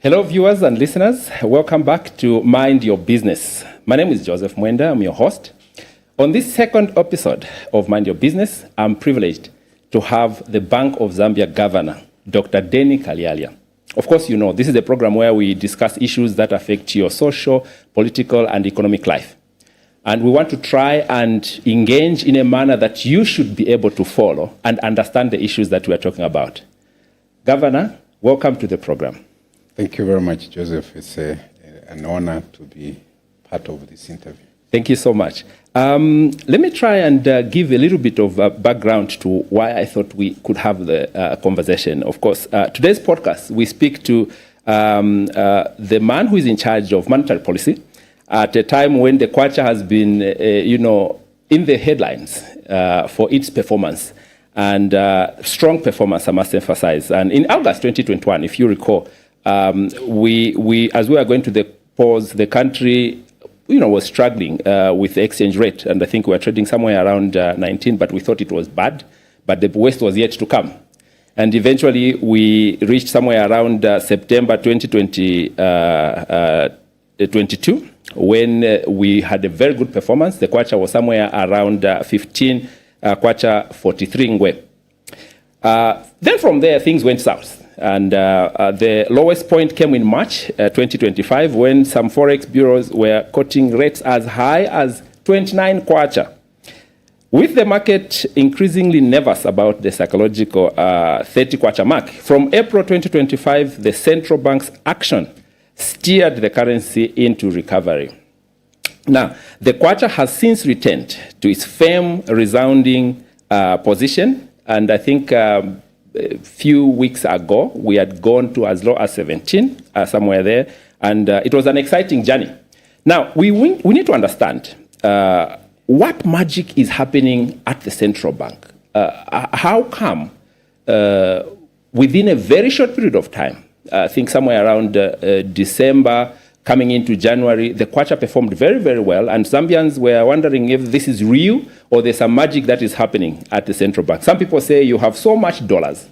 Hello, viewers and listeners. Welcome back to Mind Your Business. My name is Joseph Mwenda. I'm your host. On this second episode of Mind Your Business, I'm privileged to have the Bank of Zambia Governor, Dr. Denny Kalyalya. Of course, you know, this is a program where we discuss issues that affect your social, political, and economic life. And we want to try and engage in a manner that you should be able to follow and understand the issues that we are talking about. Governor, welcome to the program. Thank you very much, Joseph. It's an honor to be part of this interview. Thank you so much. Let me try and give a little bit of background to why I thought we could have the conversation. Of course, today's podcast, we speak to the man who is in charge of monetary policy at a time when the kwacha has been, in the headlines for its performance and strong performance, I must emphasize. And in August 2021, if you recall, we as we are going to the polls, the country, was struggling with the exchange rate, and I think we were trading somewhere around 19, but we thought it was bad, but the worst was yet to come. And eventually we reached somewhere around September 2022, when we had a very good performance. The kwacha was somewhere around 15, kwacha 43 ngwe. Then from there, things went south. And the lowest point came in March 2025, when some forex bureaus were quoting rates as high as 29 kwacha, with the market increasingly nervous about the psychological 30 kwacha mark. From April 2025, the central bank's action steered the currency into recovery. Now, the kwacha has since returned to its firm, resounding position, and I think a few weeks ago, we had gone to as low as 17, somewhere there, and it was an exciting journey. Now, we need to understand what magic is happening at the central bank. How come within a very short period of time, I think somewhere around December, coming into January, the kwacha performed very, very well, and Zambians were wondering if this is real or there's some magic that is happening at the central bank. Some people say you have so much dollars,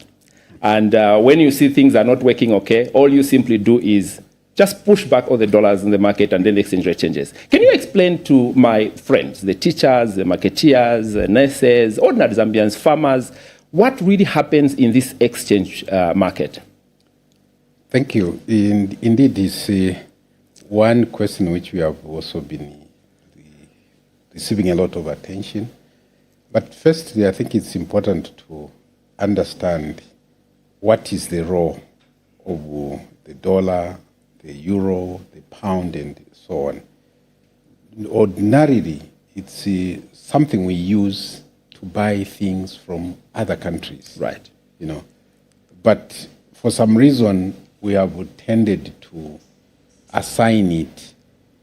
and when you see things are not working okay, all you simply do is just push back all the dollars in the market, and then the exchange rate changes. Can you explain to my friends, the teachers, the marketeers, the nurses, ordinary Zambians, farmers, what really happens in this exchange market? Thank you. Indeed, it's one question which we have also been receiving a lot of attention. But firstly, I think it's important to understand what is the role of the dollar, the euro, the pound, and so on. Ordinarily, it's something we use to buy things from other countries. Right. But for some reason, we have tended to assign it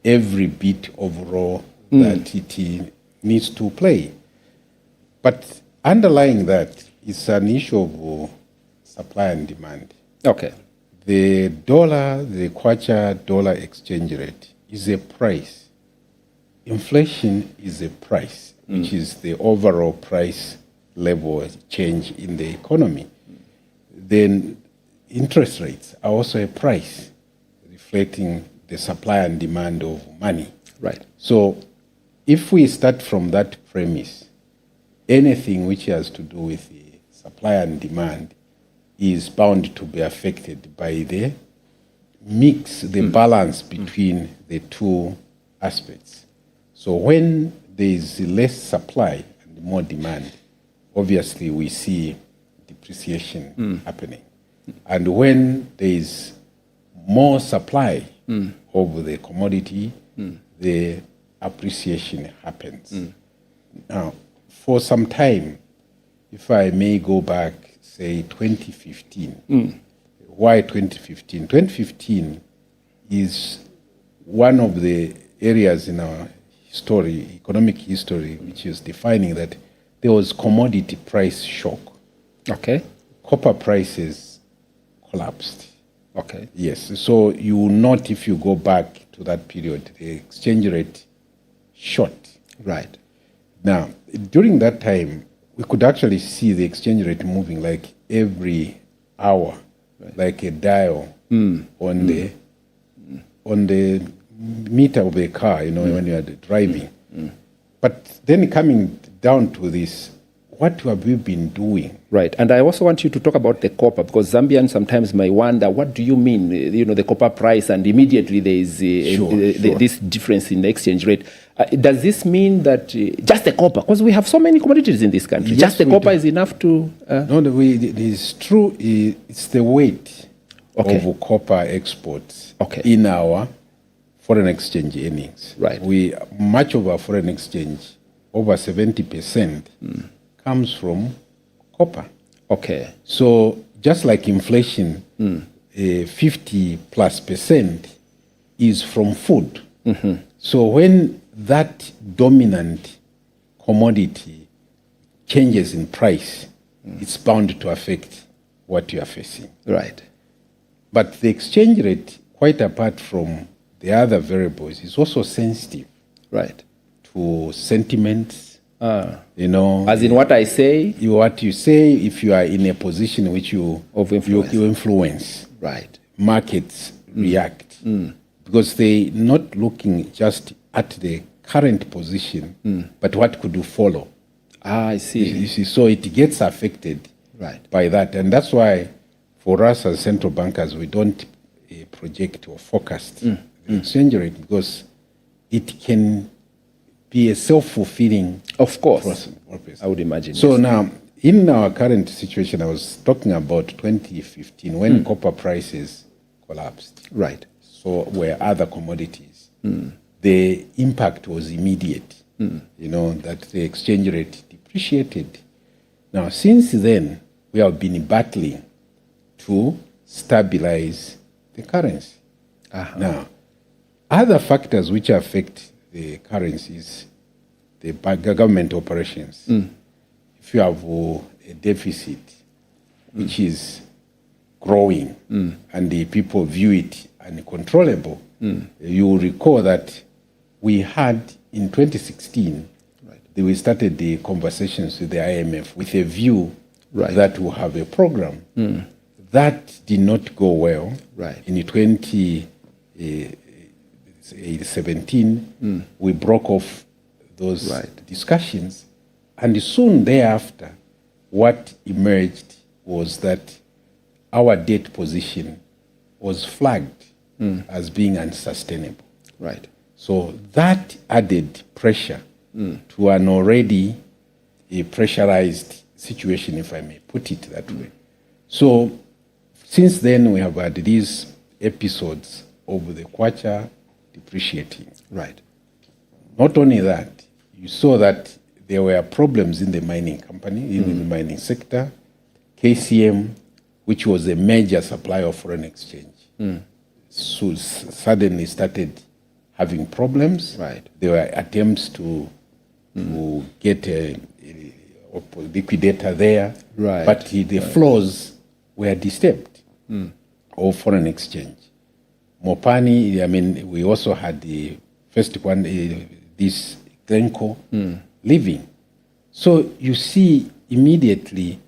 every bit of role that it needs to play. But underlying that is an issue of supply and demand. Okay. The dollar, the kwacha dollar exchange rate is a price. Inflation is a price, which is the overall price level change in the economy. Then interest rates are also a price, reflecting the supply and demand of money. Right. So if we start from that premise, anything which has to do with the supply and demand is bound to be affected by the mix, the balance between the two aspects. So when there is less supply and more demand, obviously we see depreciation happening. And when there is more supply of the commodity, the appreciation happens. Now, for some time, if I may go back, say 2015. Why 2015? 2015 is one of the areas in our history, economic history, which is defining that there was commodity price shock. Okay. Copper prices collapsed. Okay. Yes. So you will note, if you go back to that period, the exchange rate shot. Right. Now, during that time, we could actually see the exchange rate moving like every hour, like a dial on the meter of the car, when you are driving. But then coming down to this, what have we been doing? Right. And I also want you to talk about the copper, because Zambians sometimes may wonder, what do you mean, the copper price, and immediately there is this difference in the exchange rate. Does this mean that just the copper, because we have so many commodities in this country, Yes, just the copper is enough to... No, it is true. It's the weight of copper exports in our foreign exchange earnings. Right. Much of our foreign exchange, over 70%, comes from copper. Okay. So just like inflation, 50+% is from food. So when that dominant commodity changes in price, it's bound to affect what you are facing. Right. But the exchange rate, quite apart from the other variables, is also sensitive. Right. To sentiments. As in what I say? What you say, if you are in a position which you influence. Right. Markets react. Because they're not looking just at the current position, but what could you follow? I see. You see, so it gets affected by that. And that's why for us as central bankers, we don't project or forecast the exchange rate, because it can be a self-fulfilling process. I would imagine. So now, in our current situation, I was talking about 2015 when copper prices collapsed. Right. So were other commodities. The impact was immediate, that the exchange rate depreciated. Now, since then, we have been battling to stabilize the currency. Now, other factors which affect the currencies, the government operations. If you have a deficit which is growing and the people view it uncontrollable, you will recall that we had in 2016, we started the conversations with the IMF with a view that we'll have a program. That did not go well. In 2017, we broke off those discussions, and soon thereafter, what emerged was that our debt position was flagged as being unsustainable. So that added pressure to an already pressurized situation, if I may put it that way. So since then, we have had these episodes of the kwacha depreciating. Not only that, you saw that there were problems in the mining company, in the mining sector. KCM, which was a major supplier of foreign exchange, so suddenly started having problems. There were attempts to get a liquidator there, but the flows were disturbed of foreign exchange. Mopani, we also had the first one, this Glencoe leaving. So you see immediately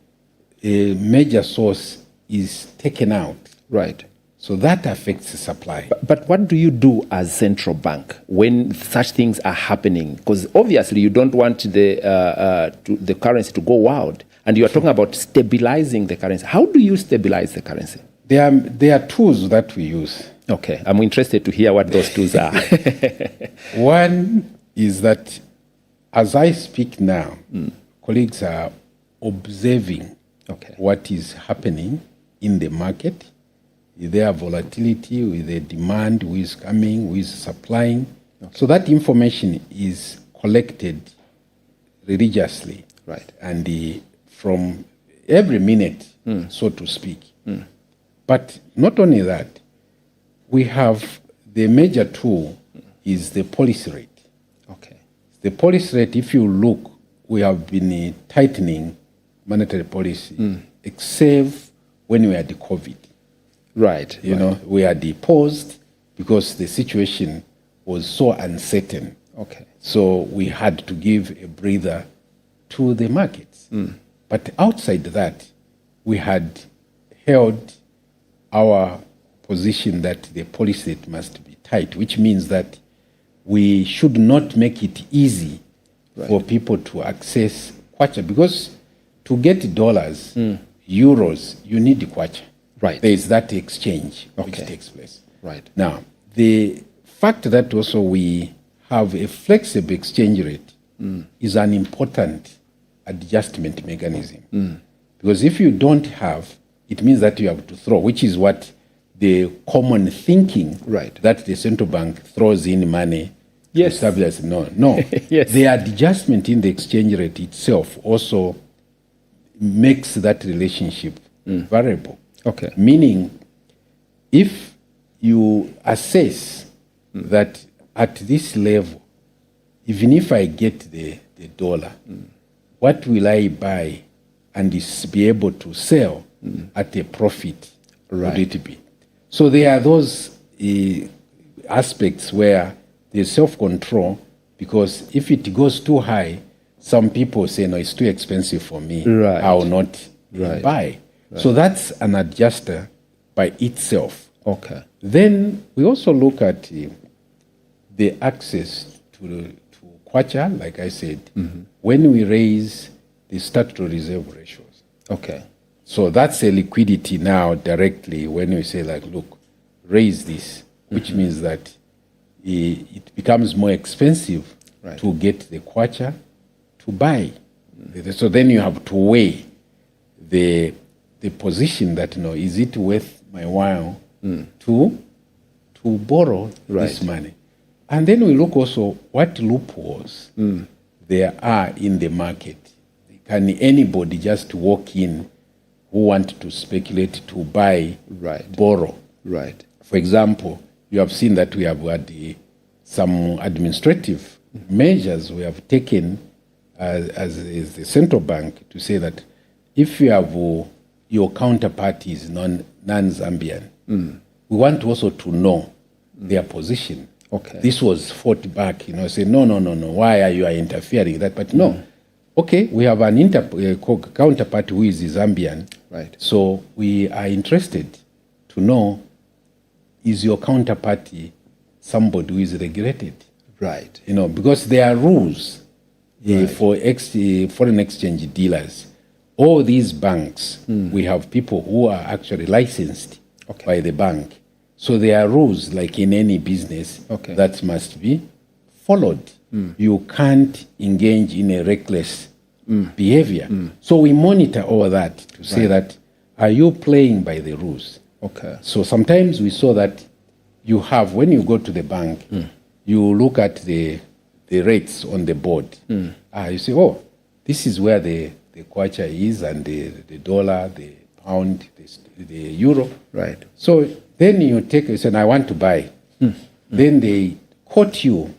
a major source is taken out. So that affects the supply. But what do you do as central bank when such things are happening? Because obviously you don't want the currency to go wild, and you are talking about stabilizing the currency. How do you stabilize the currency? There are tools that we use. Okay, I'm interested to hear what those tools are. One is that as I speak now, colleagues are observing what is happening in the market. Is there volatility with the demand, who is coming, who is supplying? So that information is collected religiously, and from every minute, so to speak. But not only that, we have the major tool is the policy rate. The policy rate, if you look, we have been tightening monetary policy, except when we had the COVID. We had paused because the situation was so uncertain. So we had to give a breather to the markets. But outside that, we had held our position that the policy rate must be tight, which means that we should not make it easy for people to access kwacha, because to get dollars, euros, you need the kwacha. Right. There is that exchange which Okay. takes place. Right. Now, the fact that also we have a flexible exchange rate is an important adjustment mechanism. Because if you don't have, it means that you have to throw, which is what the common thinking Right. that the central bank throws in money. Yes. To stabilize. No. Yes. The adjustment in the exchange rate itself also makes that relationship variable. Okay. Meaning, if you assess that at this level, even if I get the dollar, what will I buy and be able to sell at a profit? Right. Would it be? So there are those aspects where there's self-control, because if it goes too high, some people say, no, it's too expensive for me. Right. I will not Right. buy. So that's an adjuster by itself. Okay. Then we also look at the access to kwacha, like I said, when we raise the statutory reserve ratios. Okay. So that's a liquidity now directly when we say, like, look, raise this, which means that it becomes more expensive Right. to get the kwacha to buy. So then you have to weigh the position that, is it worth my while to borrow this Right. money? And then we look also what loopholes there are in the market. Can anybody just walk in who want to speculate to buy, Right. borrow? Right. For example, you have seen that we have had some administrative measures we have taken as the central bank to say that if you have your counterparty is non-Zambian, we want also to know their position. Okay. This was fought back, say, no, why are you interfering with that? But no. Okay, we have an counterpart who is Zambian. Right. So we are interested to know, is your counterparty somebody who is regulated? Right. Because there are rules for foreign exchange dealers. All these banks, we have people who are actually licensed by the bank. So there are rules, like in any business, that must be followed. You can't engage in a reckless behavior. So we monitor all that to say that, are you playing by the rules? Okay. So sometimes we saw that you have, when you go to the bank, you look at the rates on the board. You say, oh, this is where the kwacha is, and the dollar, the pound, the euro. Right. So then you say, I want to buy. Then they quote you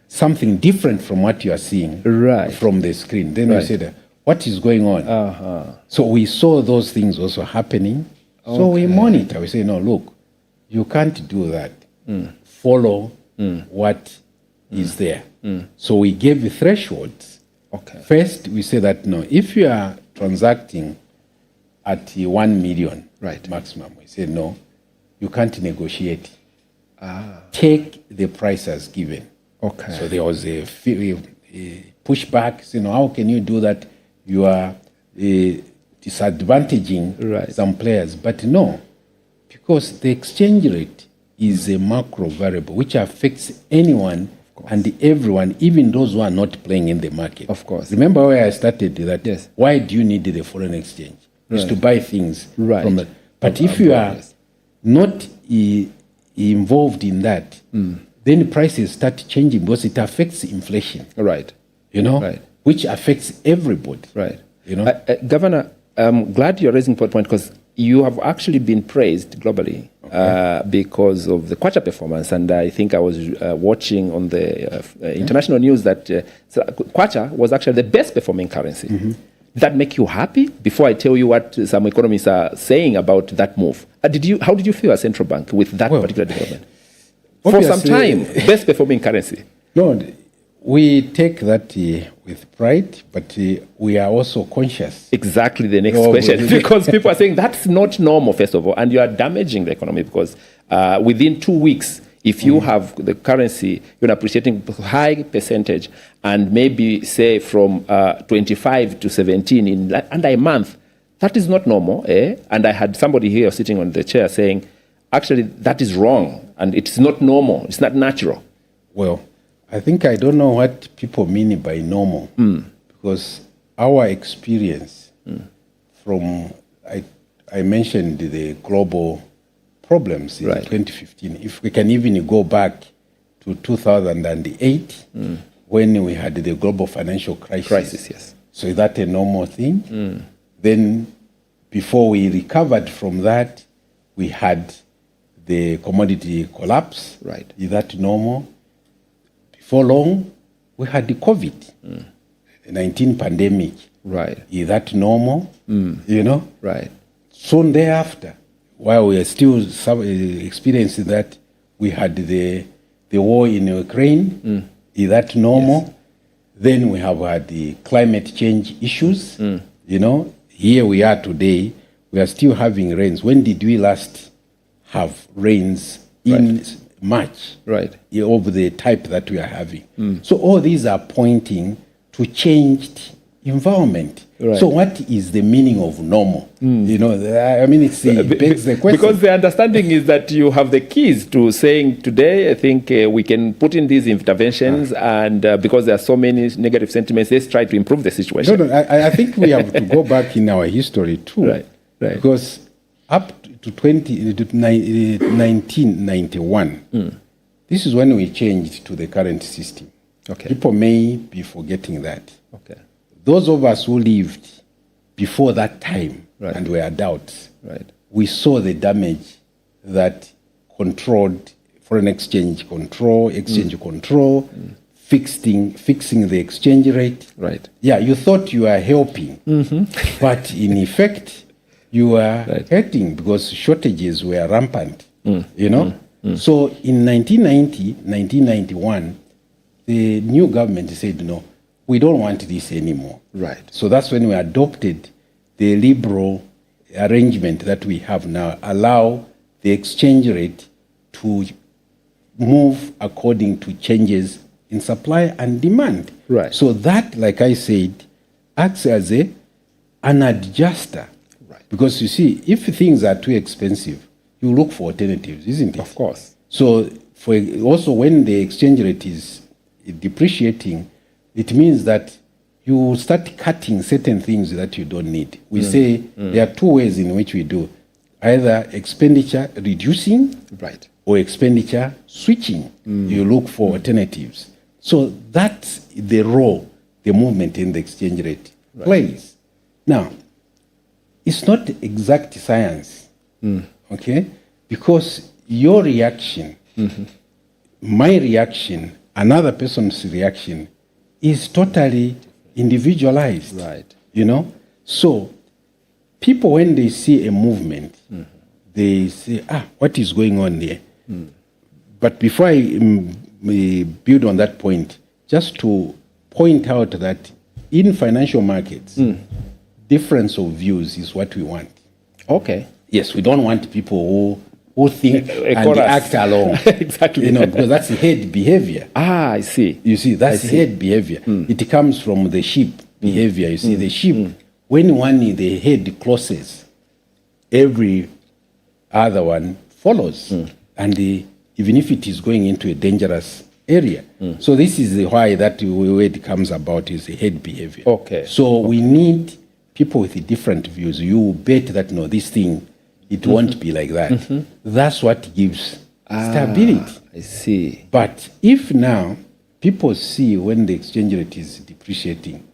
something different from what you are seeing from the screen. Then you say, what is going on? So we saw those things also happening. So we monitor. We say, no, look, you can't do that. Follow what is there. So we gave the thresholds. First, we say that, no, if you are transacting at 1 million maximum, we say, no, you can't negotiate. Take the price as given. So there was a pushback. So, how can you do that? You are disadvantaging some players. But no, because the exchange rate is a macro variable which affects anyone and everyone, even those who are not playing in the market. Of course. Remember where I started that? Why do you need the foreign exchange? It's to buy things from it. But if you are not involved in that, then prices start changing because it affects inflation. Which affects everybody. Governor, I'm glad you're raising that point, because you have actually been praised globally because of the kwacha performance. And I think I was watching on the international news that kwacha was actually the best performing currency. Did that make you happy? Before I tell you what some economists are saying about that move, how did you feel as central bank with that particular development? For some time, best performing currency. No, We take that with pride, but we are also conscious. Exactly the next question. Because people are saying that's not normal, first of all, and you are damaging the economy because within 2 weeks, if you have the currency, you're appreciating high percentage, and maybe say from 25 to 17 in under a month, that is not normal. And I had somebody here sitting on the chair saying, actually, that is wrong, and it's not normal. It's not natural. Well, I think I don't know what people mean by normal, because our experience from, I mentioned the global problems in 2015. If we can even go back to 2008, when we had the global financial crisis. Yes. So is that a normal thing? Then before we recovered from that, we had the commodity collapse. Right. Is that normal? For long, we had the COVID-19 pandemic. Right. Is that normal? You know? Right. Soon thereafter, while we are still experiencing that, we had the war in Ukraine. Is that normal? Yes. Then we have had the climate change issues. You know, here we are today. We are still having rains. When did we last have rains in March? Right. Of the type that we are having. So all these are pointing to changed environment. Right. So what is the meaning of normal? You know, I mean, it begs the question. Because the understanding is that you have the keys to saying today, I think we can put in these interventions, and because there are so many negative sentiments, let's try to improve the situation. No, I think we have to go back in our history too. Right. Because up to 1991, this is when we changed to the current system. Okay. People may be forgetting that. Okay. Those of us who lived before that time and were adults, we saw the damage that controlled foreign exchange control, fixing the exchange rate. Right. Yeah, you thought you were helping, but in effect, you were hurting because shortages were rampant, you know? So in 1990, 1991, the new government said, no, we don't want this anymore. Right. So that's when we adopted the liberal arrangement that we have now, allow the exchange rate to move according to changes in supply and demand. Right. So that, like I said, acts as an adjuster. Right. Because you see, if things are too expensive, you look for alternatives, isn't it? Of course. So also when the exchange rate is depreciating, it means that you start cutting certain things that you don't need. We say there are two ways in which we do. Either expenditure reducing or expenditure switching. You look for alternatives. So that's the role the movement in the exchange rate plays. Now, it's not exact science, okay? Because your reaction, my reaction, another person's reaction is totally individualized. Right. You know? So people, when they see a movement, they say, what is going on there? But before I build on that point, just to point out that in financial markets, difference of views is what we want. Okay. Yes, we don't want people who think and act along. Exactly. You know, because that's herd behavior. I see. You see, that's herd behavior. It comes from the sheep behavior. You see, the sheep, when one in the herd closes, every other one follows. And even if it is going into a dangerous area. So this is why that word comes about, is the herd behavior. Okay. So we need people with different views. You bet that, no, this thing, it won't be like that. That's what gives stability. I see. But if now people see when the exchange rate is depreciating,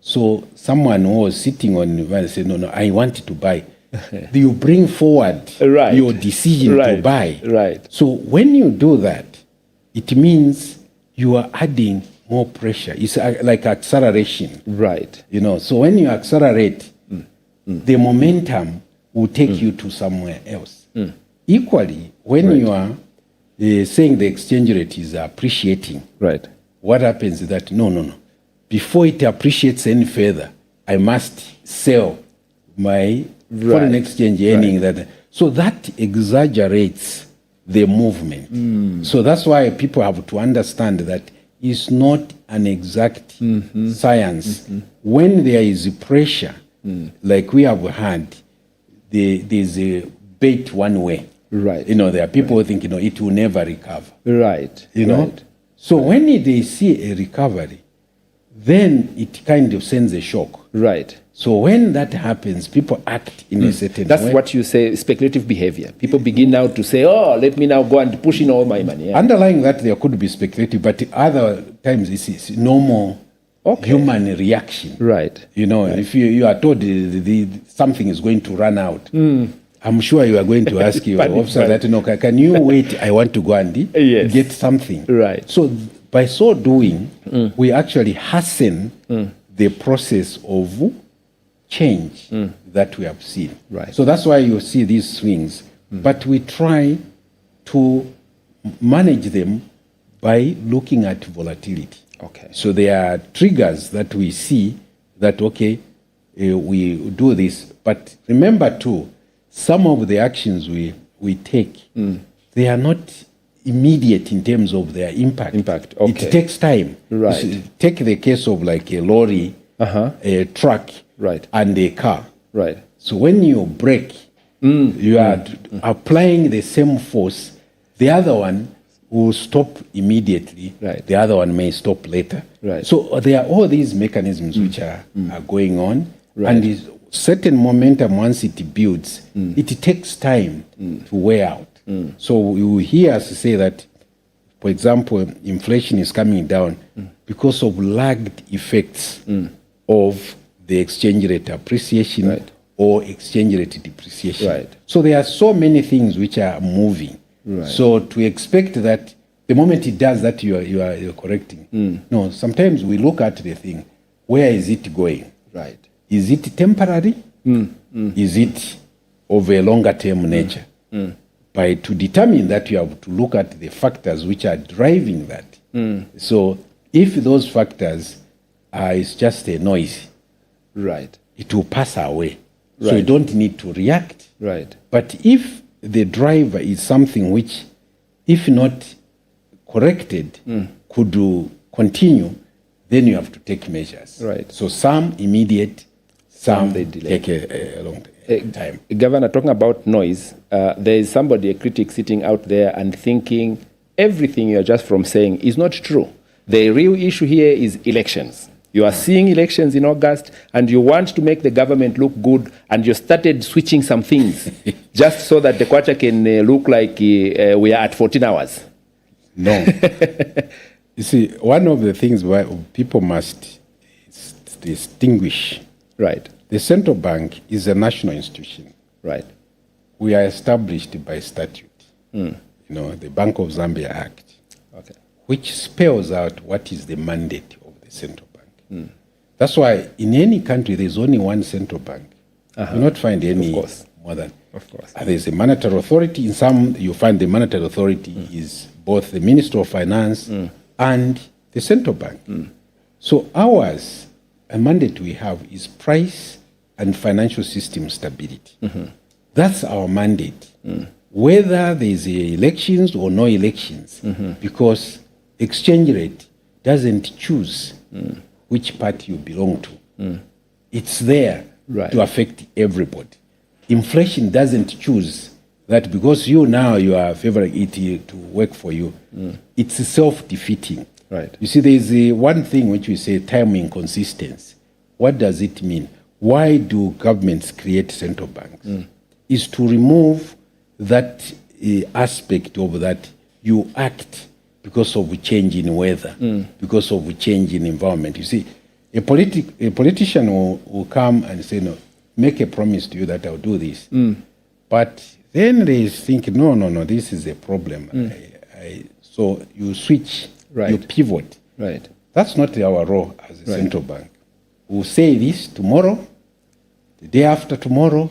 so someone who was sitting on one say, no, I want to buy, you bring forward your decision to buy. Right. So when you do that, it means you are adding more pressure. It's like acceleration. Right. You know, so when you accelerate, the momentum will take you to somewhere else. Equally, when you are saying the exchange rate is appreciating, what happens is that, no. Before it appreciates any further, I must sell my foreign exchange earning. So that exaggerates the movement. So that's why people have to understand that it's not an exact science. When there is pressure, like we have had, there's a bait one way. Right. There are people who think, it will never recover. Right. Right. So when they see a recovery, then it kind of sends a shock. Right. So when that happens, people act in a certain way. That's what you say, speculative behavior. People begin now to say, let me now go and push in all my money. Yeah. Underlying that, there could be speculative, but other times it's normal human reaction. Right. If you are told something is going to run out, I'm sure you are going to ask your officer that, can you wait? I want to go and get something. Right. So by so doing, we actually hasten the process of change that we have seen. Right. So that's why you see these swings. But we try to manage them by looking at volatility. Okay. So there are triggers that we see that, we do this. But remember too, some of the actions we take, they are not immediate in terms of their impact. Okay. It takes time. Right. Take the case of like a lorry, a truck, right, and a car. Right. So when you brake, you are applying the same force. The other one will stop immediately. Right. The other one may stop later. Right. So there are all these mechanisms which are going on. Right. And certain momentum, once it builds, it takes time to wear out. So you hear us say that, for example, inflation is coming down because of lagged effects of the exchange rate appreciation or exchange rate depreciation. Right. So there are so many things which are moving. Right. So to expect that the moment it does that, you're correcting. No, sometimes we look at the thing. Where is it going? Right. Is it temporary? Is it of a longer term nature? To determine that, you have to look at the factors which are driving that. So if those factors is just a noise, right, it will pass away. Right. So you don't need to react. Right. But if the driver is something which, if not corrected, could continue, then you have to take measures. Right. So some immediate, some they delay. take a long time. Governor, talking about noise, there is somebody, a critic, sitting out there and thinking everything you're just from saying is not true. The real issue here is elections. You are seeing elections in August, and you want to make the government look good, and you started switching some things just so that the kwacha can look like we are at 14 hours. No. You see, one of the things why people must distinguish. Right. The central bank is a national institution. Right. We are established by statute. The Bank of Zambia Act, which spells out what is the mandate of the central bank. That's why in any country there's only one central bank. You will not find any more than. Of course. There's a monetary authority. In some, you find the monetary authority is both the Minister of Finance and the central bank. So ours, a mandate we have is price and financial system stability. That's our mandate. Whether there's elections or no elections, because exchange rate doesn't choose which party you belong to. It's there to affect everybody. Inflation doesn't choose that because you are favoring it to work for you. It's self-defeating. Right. You see, there's one thing which we say time inconsistency. What does it mean? Why do governments create central banks? Is to remove that aspect of that you act because of a change in weather, because of a change in environment. You see, a politician will come and say, no, make a promise to you that I'll do this. But then they think, no, this is a problem. So you switch, you pivot. Right. That's not our role as a central bank. We'll say this tomorrow, the day after tomorrow,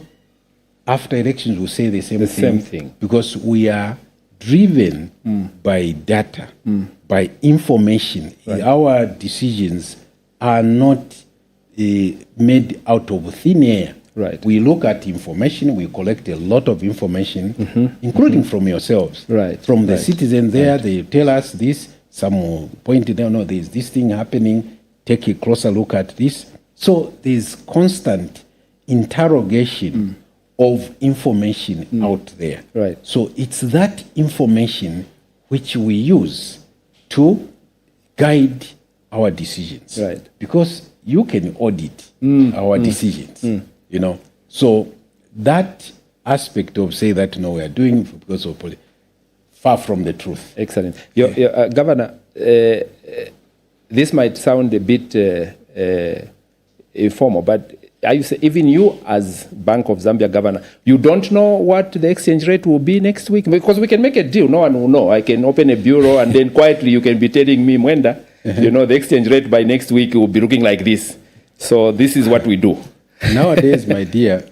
after elections we'll say the same thing. Thing. Because we are driven by data, by information. Right. Our decisions are not made out of thin air. Right. We look at information, we collect a lot of information, including from yourselves. Right. From the Right. citizen there, they tell us this, some will point it out, no, there's this thing happening, take a closer look at this. So there's constant interrogation of information out there. Right. So it's that information which we use to guide our decisions. Right. Because you can audit our decisions, you know. So that aspect of say that, no, we are doing because of politics, far from the truth. Excellent. Governor, this might sound a bit informal, but are you say, even you as Bank of Zambia Governor, you don't know what the exchange rate will be next week? Because we can make a deal. No one will know. I can open a bureau and then quietly you can be telling me, Mwenda, you know, the exchange rate by next week will be looking like this. So this is what we do. Nowadays, my dear,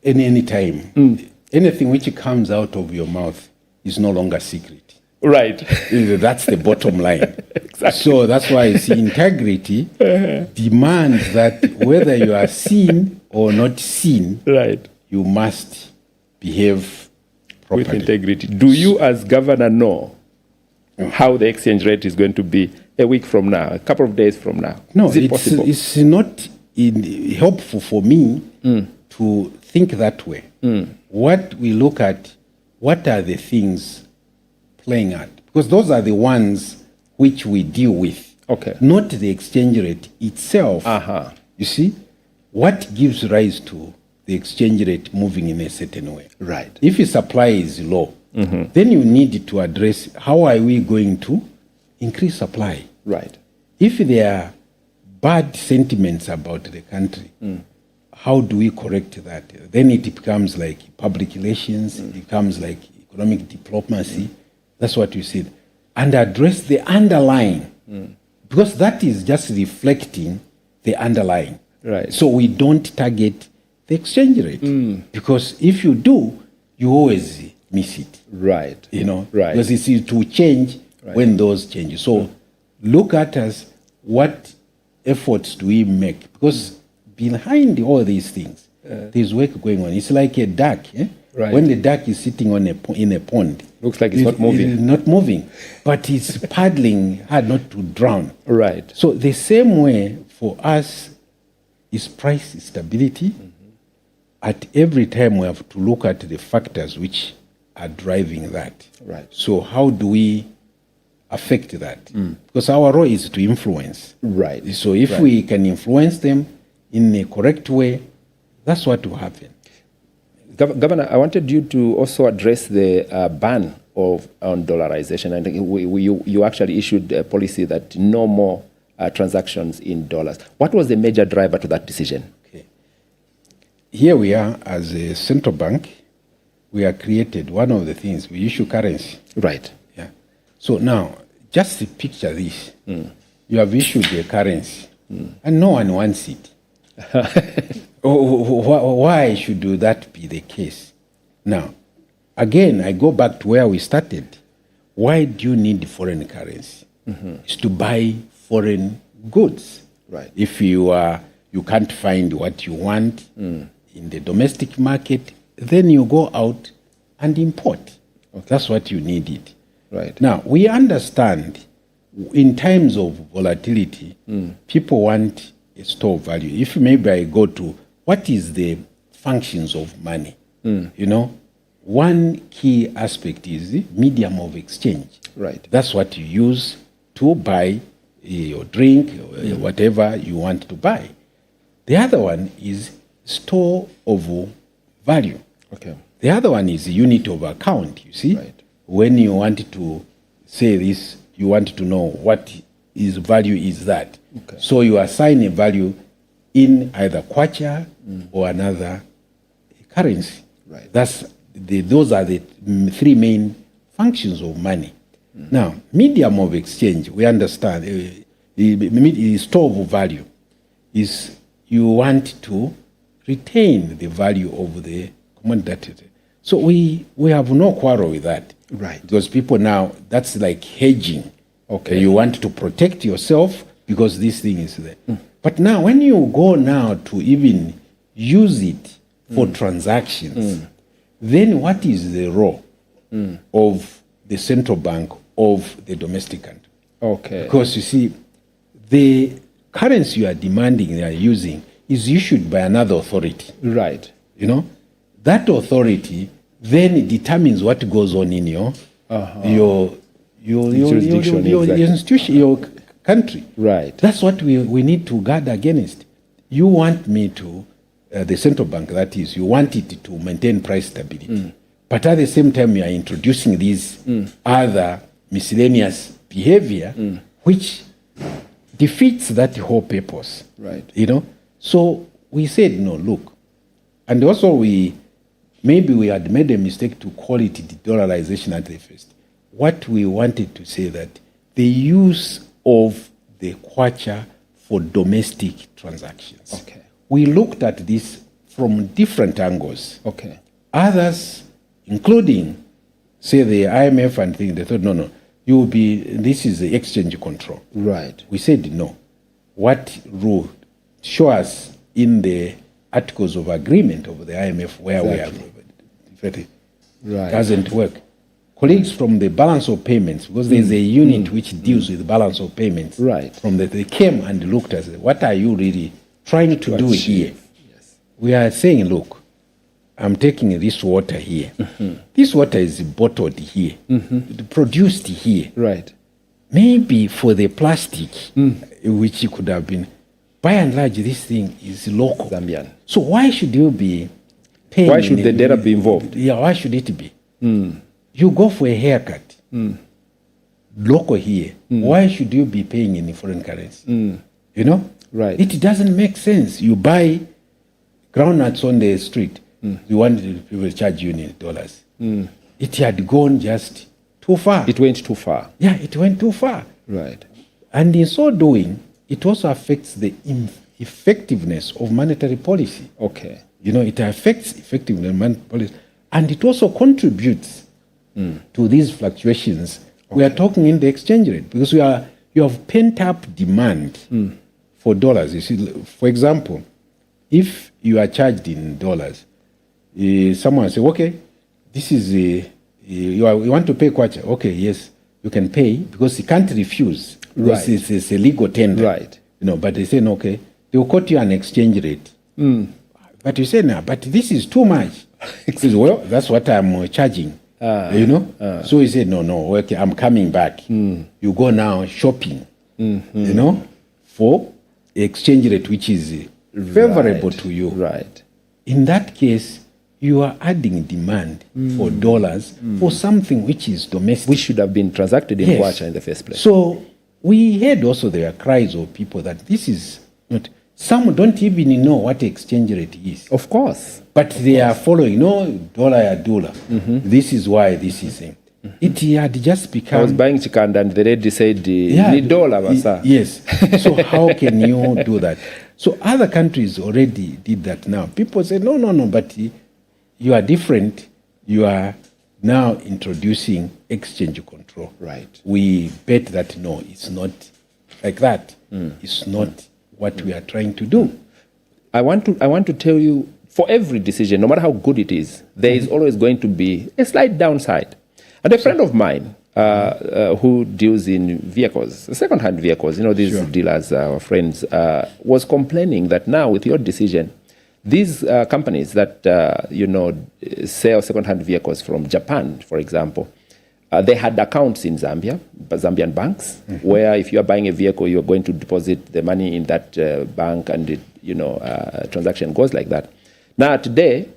any time, anything which comes out of your mouth is no longer secret. Right. That's the bottom line. Exactly. So that's why I see integrity demands that whether you are seen or not seen, Right. you must behave properly. With integrity. Do you as governor know how the exchange rate is going to be a week from now, a couple of days from now? No, is it possible? It's not helpful for me to think that way. What we look at, what are the things playing out? Because those are the ones which we deal with. Okay. Not the exchange rate itself. You see, what gives rise to the exchange rate moving in a certain way? Right. If the supply is low, then you need to address how are we going to increase supply. Right. If there are bad sentiments about the country, how do we correct that? Then it becomes like public relations, it becomes like economic diplomacy. That's what you said. And address the underlying, because that is just reflecting the underlying. Right. So we don't target the exchange rate, because if you do, you always miss it. Right. You know, Right. because it's to change when those changes. So look at us, what efforts do we make? Because behind all these things, there's work going on. It's like a duck. Eh? Right. When the duck is sitting on in a pond, Looks like it's not moving. It's not moving, but it's paddling hard not to drown. Right. So the same way for us is price stability. At every time we have to look at the factors which are driving that. Right. So how do we affect that? Because our role is to influence. Right. So if we can influence them in a correct way, that's what will happen. Governor, I wanted you to also address the ban on dollarization. And you actually issued a policy that no more transactions in dollars. What was the major driver to that decision? Okay. Here we are as a central bank. We are created, one of the things, we issue currency. Right. Yeah. So now, just picture this. You have issued a currency, and no one wants it. Why should that be the case? Now, again, I go back to where we started. Why do you need foreign currency? It's to buy foreign goods. Right. If you can't find what you want in the domestic market, then you go out and import. Okay. That's what you needed. Right. Now, we understand in times of volatility, people want a store of value. If maybe I go to what is the functions of money, you know, one key aspect is the medium of exchange. Right. That's what you use to buy your drink, whatever you want to buy. The other one is store of value. Okay. The other one is unit of account, you see. Right. When you want to say this, you want to know what is value is that. Okay. So you assign a value in either kwacha or another currency. Right. Those are the three main functions of money. Now, medium of exchange, we understand, the store of value is you want to retain the value of the commodity. So we have no quarrel with that. Right. Because people now, that's like hedging Okay. You want to protect yourself because this thing is there. But now, when you go now to even use it for transactions, then what is the role of the central bank of the domestic country? Okay. Because you see, the currency you are demanding they are using is issued by another authority. Right. You know, that authority then determines what goes on in your Jurisdiction, your exactly. institution, your country. Right. That's what we need to guard against. You want me to, the central bank, that is, you want it to maintain price stability. But at the same time, you are introducing these other miscellaneous behavior, which defeats that whole purpose. Right. You know? So we said, no, look. And also maybe we had made a mistake to call it de-dollarization at the first. What we wanted to say that the use of the kwacha for domestic transactions. Okay. We looked at this from different angles. Okay. Others, including, say, the IMF and things, they thought, no, this is the exchange control. Right. We said no. What rule? Show us in the articles of agreement of the IMF where we have. Right. Doesn't work. Colleagues from the balance of payments, because there's a unit which deals with the balance of payments. Right. They came and looked at it. What are you really trying to do here? Yes. We are saying, look, I'm taking this water here. This water is bottled here, produced here. Right. Maybe for the plastic, which it could have been, by and large, this thing is local. Zambian. So why should you be paying? Why should the data be involved? Yeah, why should it be? You go for a haircut, local here. Why should you be paying in foreign currency? You know? Right. It doesn't make sense. You buy groundnuts on the street. You want people to charge you in dollars. It had gone just too far. It went too far. Yeah, it went too far. Right. And in so doing, it also affects the effectiveness of monetary policy. Okay. You know, it affects effectiveness of monetary policy. And it also contributes to these fluctuations. Okay. We are talking in the exchange rate because you have pent up demand for dollars. You see, for example, if you are charged in dollars, someone say, okay, this is you want to pay kwacha. Okay, yes, you can pay because you can't refuse. Right. It's a legal tender. Right. You know, but they say, no, okay, they will quote you an exchange rate. But you say, no, but this is too much. He says, well, that's what I'm charging. You know? So he said, no, okay, I'm coming back. You go now shopping, you know, for exchange rate which is favorable to you. Right. In that case, you are adding demand for dollars for something which is domestic. Which should have been transacted in kwacha in the first place. So we heard also there are cries of people that this is not. Some don't even know what exchange rate is. Of course. But they are following, dollar. This is why this is it. It had just become. I was buying chicken and the lady said, need dollar, Masa. Yes. So how can you do that? So other countries already did that now. People say, no, but you are different. You are now introducing exchange control. Right. We bet that no, it's not like that. It's not what we are trying to do. I want to tell you, for every decision, no matter how good it is, there is always going to be a slight downside. And a friend of mine who deals in vehicles, second-hand vehicles, these dealers, our friends, was complaining that now with your decision, these companies that, sell second-hand vehicles from Japan, for example, they had accounts in Zambia, Zambian banks, where if you are buying a vehicle, you are going to deposit the money in that bank and, transaction goes like that. Now, today,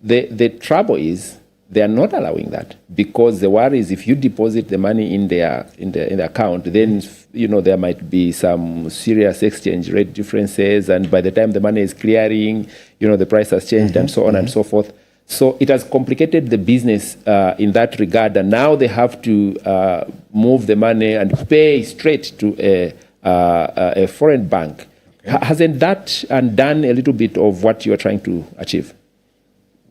the trouble is they are not allowing that because the worry is if you deposit the money in the account, then, there might be some serious exchange rate differences. And by the time the money is clearing, the price has changed and so on and so forth. So it has complicated the business in that regard, and now they have to move the money and pay straight to a foreign bank. Okay. Hasn't that undone a little bit of what you are trying to achieve?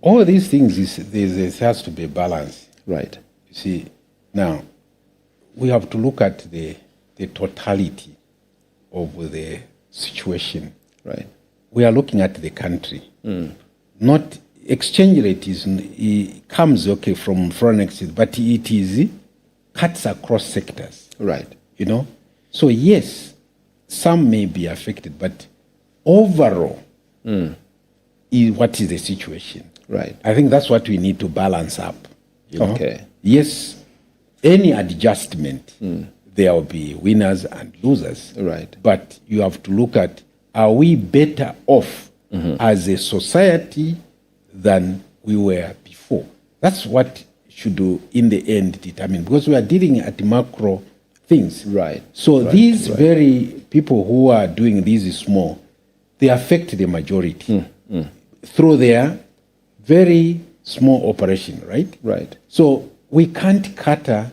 All these things, there has to be a balance. Right. You see, now, we have to look at the totality of the situation. Right. We are looking at the country. Not exchange rate it comes from foreign exchange, but it cuts across sectors. Right. You know, so yes, some may be affected, but overall, what is the situation? Right. I think that's what we need to balance up. You know? Okay. Yes, any adjustment, there will be winners and losers. Right. But you have to look at, are we better off as a society than we were before? That's what should do in the end determine, because we are dealing at macro things. Right. So Right. these very people who are doing these small, they affect the majority through their very small operation, right? Right. So we can't cater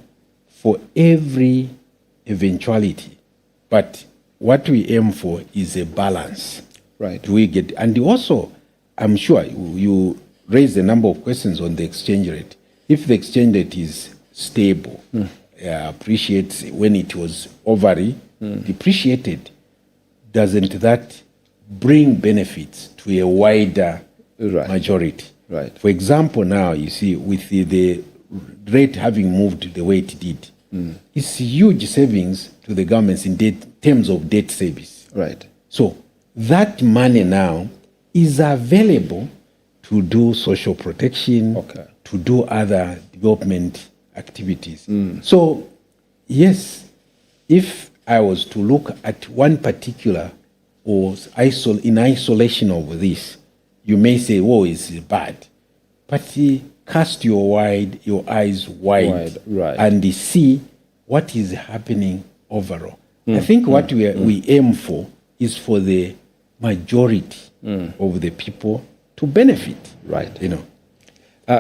for every eventuality, but what we aim for is a balance. Right. Do we get? And also, I'm sure you raised a number of questions on the exchange rate. If the exchange rate is stable, appreciates when it was overly depreciated, doesn't that bring benefits to a wider majority? Right. For example, now you see with the rate having moved the way it did, it's huge savings to the governments in terms of debt service. Right. So that money now is available to do social protection, to do other development activities. So yes, if I was to look at one particular or in isolation of this, you may say, "Oh, it's bad," but cast your eyes wide, right. and see what is happening overall. I think what we aim for is for the majority of the people to benefit. Right. You know.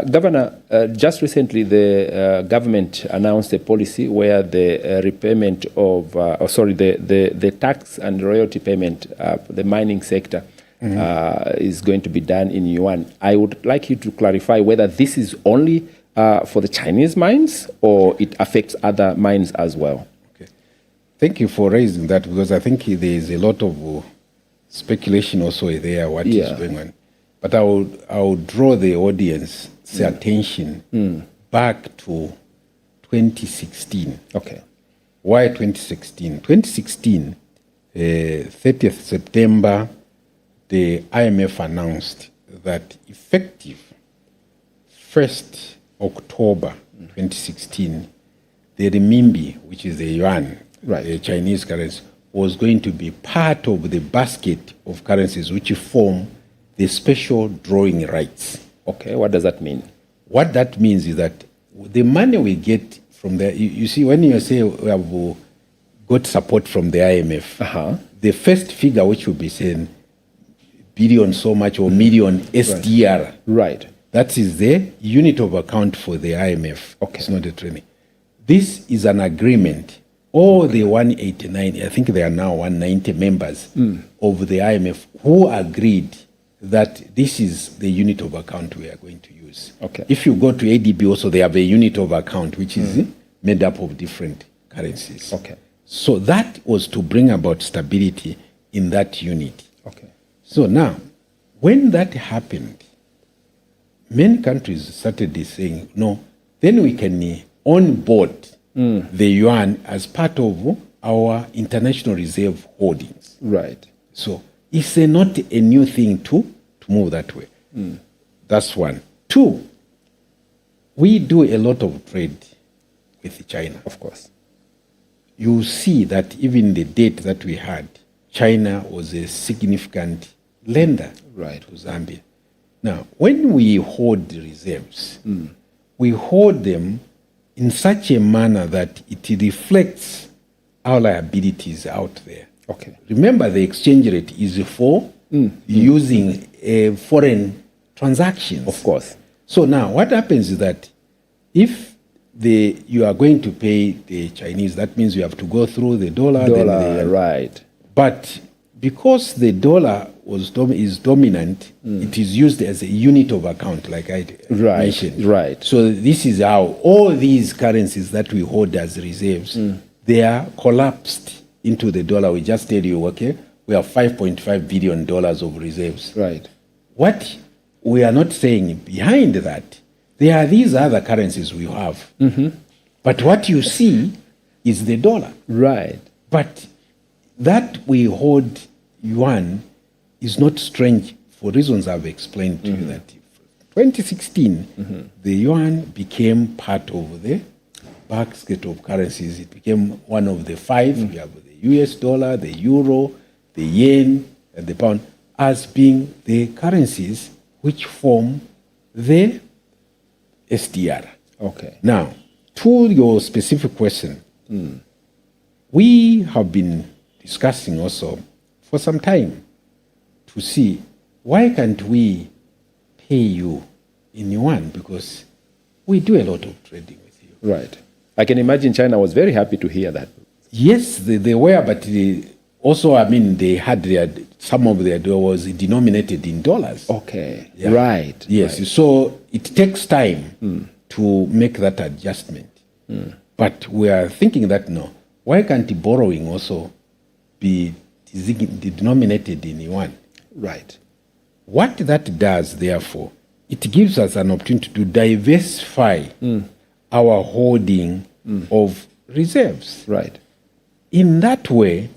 Governor, just recently the government announced a policy where the repayment of, the tax and royalty payment for the mining sector is going to be done in Yuan. I would like you to clarify whether this is only for the Chinese mines or it affects other mines as well. Okay. Thank you for raising that, because I think there is a lot of speculation also there what is going on. But I would draw the audience's attention back to 2016. Okay. Why 2016? 2016, 30th September, the IMF announced that effective 1st October 2016, the renminbi, which is the yuan, the Chinese currency, was going to be part of the basket of currencies which form the special drawing rights. Okay, what does that mean? What that means is that the money we get from the, you see, when you say we have got support from the IMF, the first figure which will be saying billion so much or million SDR. Right. That is the unit of account for the IMF. Okay. It's not a training. This is an agreement. All the 189, I think there are now 190 members of the IMF who agreed that this is the unit of account we are going to use. Okay. If you go to ADB also, they have a unit of account which is made up of different currencies. Okay. So that was to bring about stability in that unit. Okay. So now, when that happened, many countries started saying, no, then we can onboard the yuan as part of our international reserve holdings. Right. So it's not a new thing to move that way. That's one. Two, we do a lot of trade with China. Of course. You see that even the debt that we had, China was a significant lender to Zambia. Now, when we hold the reserves, we hold them in such a manner that it reflects our liabilities out there. Okay. Remember, the exchange rate is for using foreign transactions. Of course. So now, what happens is that if you are going to pay the Chinese, that means you have to go through the dollar. Right. But because the dollar is dominant, it is used as a unit of account, like I mentioned. Right. So this is how all these currencies that we hold as reserves, they are collapsed into the dollar. We just tell you, okay, we have $5.5 billion of reserves. Right. What we are not saying behind that, there are these other currencies we have. But what you see is the dollar. Right. But that we hold yuan is not strange for reasons I've explained to you. That 2016, the yuan became part of the basket of currencies. It became one of the five. We have the US dollar, the euro, the yen, and the pound as being the currencies which form the SDR. Okay. Now, to your specific question, we have been discussing also for some time to see why can't we pay you in yuan, because we do a lot of trading with you. Right. I can imagine China was very happy to hear that. Yes, they were, but also, I mean, they had some of their dollar was denominated in dollars. Okay. Yeah. Right. Yes. Right. So it takes time to make that adjustment. But we are thinking that no, why can't the borrowing also be denominated in yuan? Right. What that does, therefore, it gives us an opportunity to diversify our holding of reserves. Right. In that way,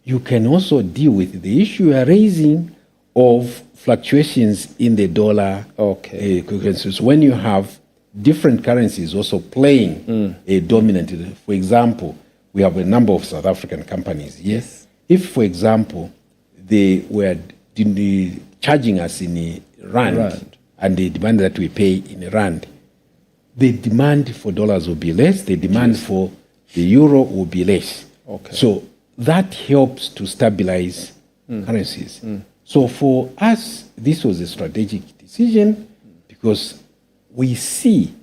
you can also deal with the issue you are raising of fluctuations in the dollar. Okay. Currencies. When you have different currencies also playing a dominant. For example, we have a number of South African companies. Yes. If, for example, they were charging us in rand, and they demand that we pay in rand, the demand for dollars will be less. The demand for the euro will be less. Okay. So that helps to stabilize currencies. So for us, this was a strategic decision because we see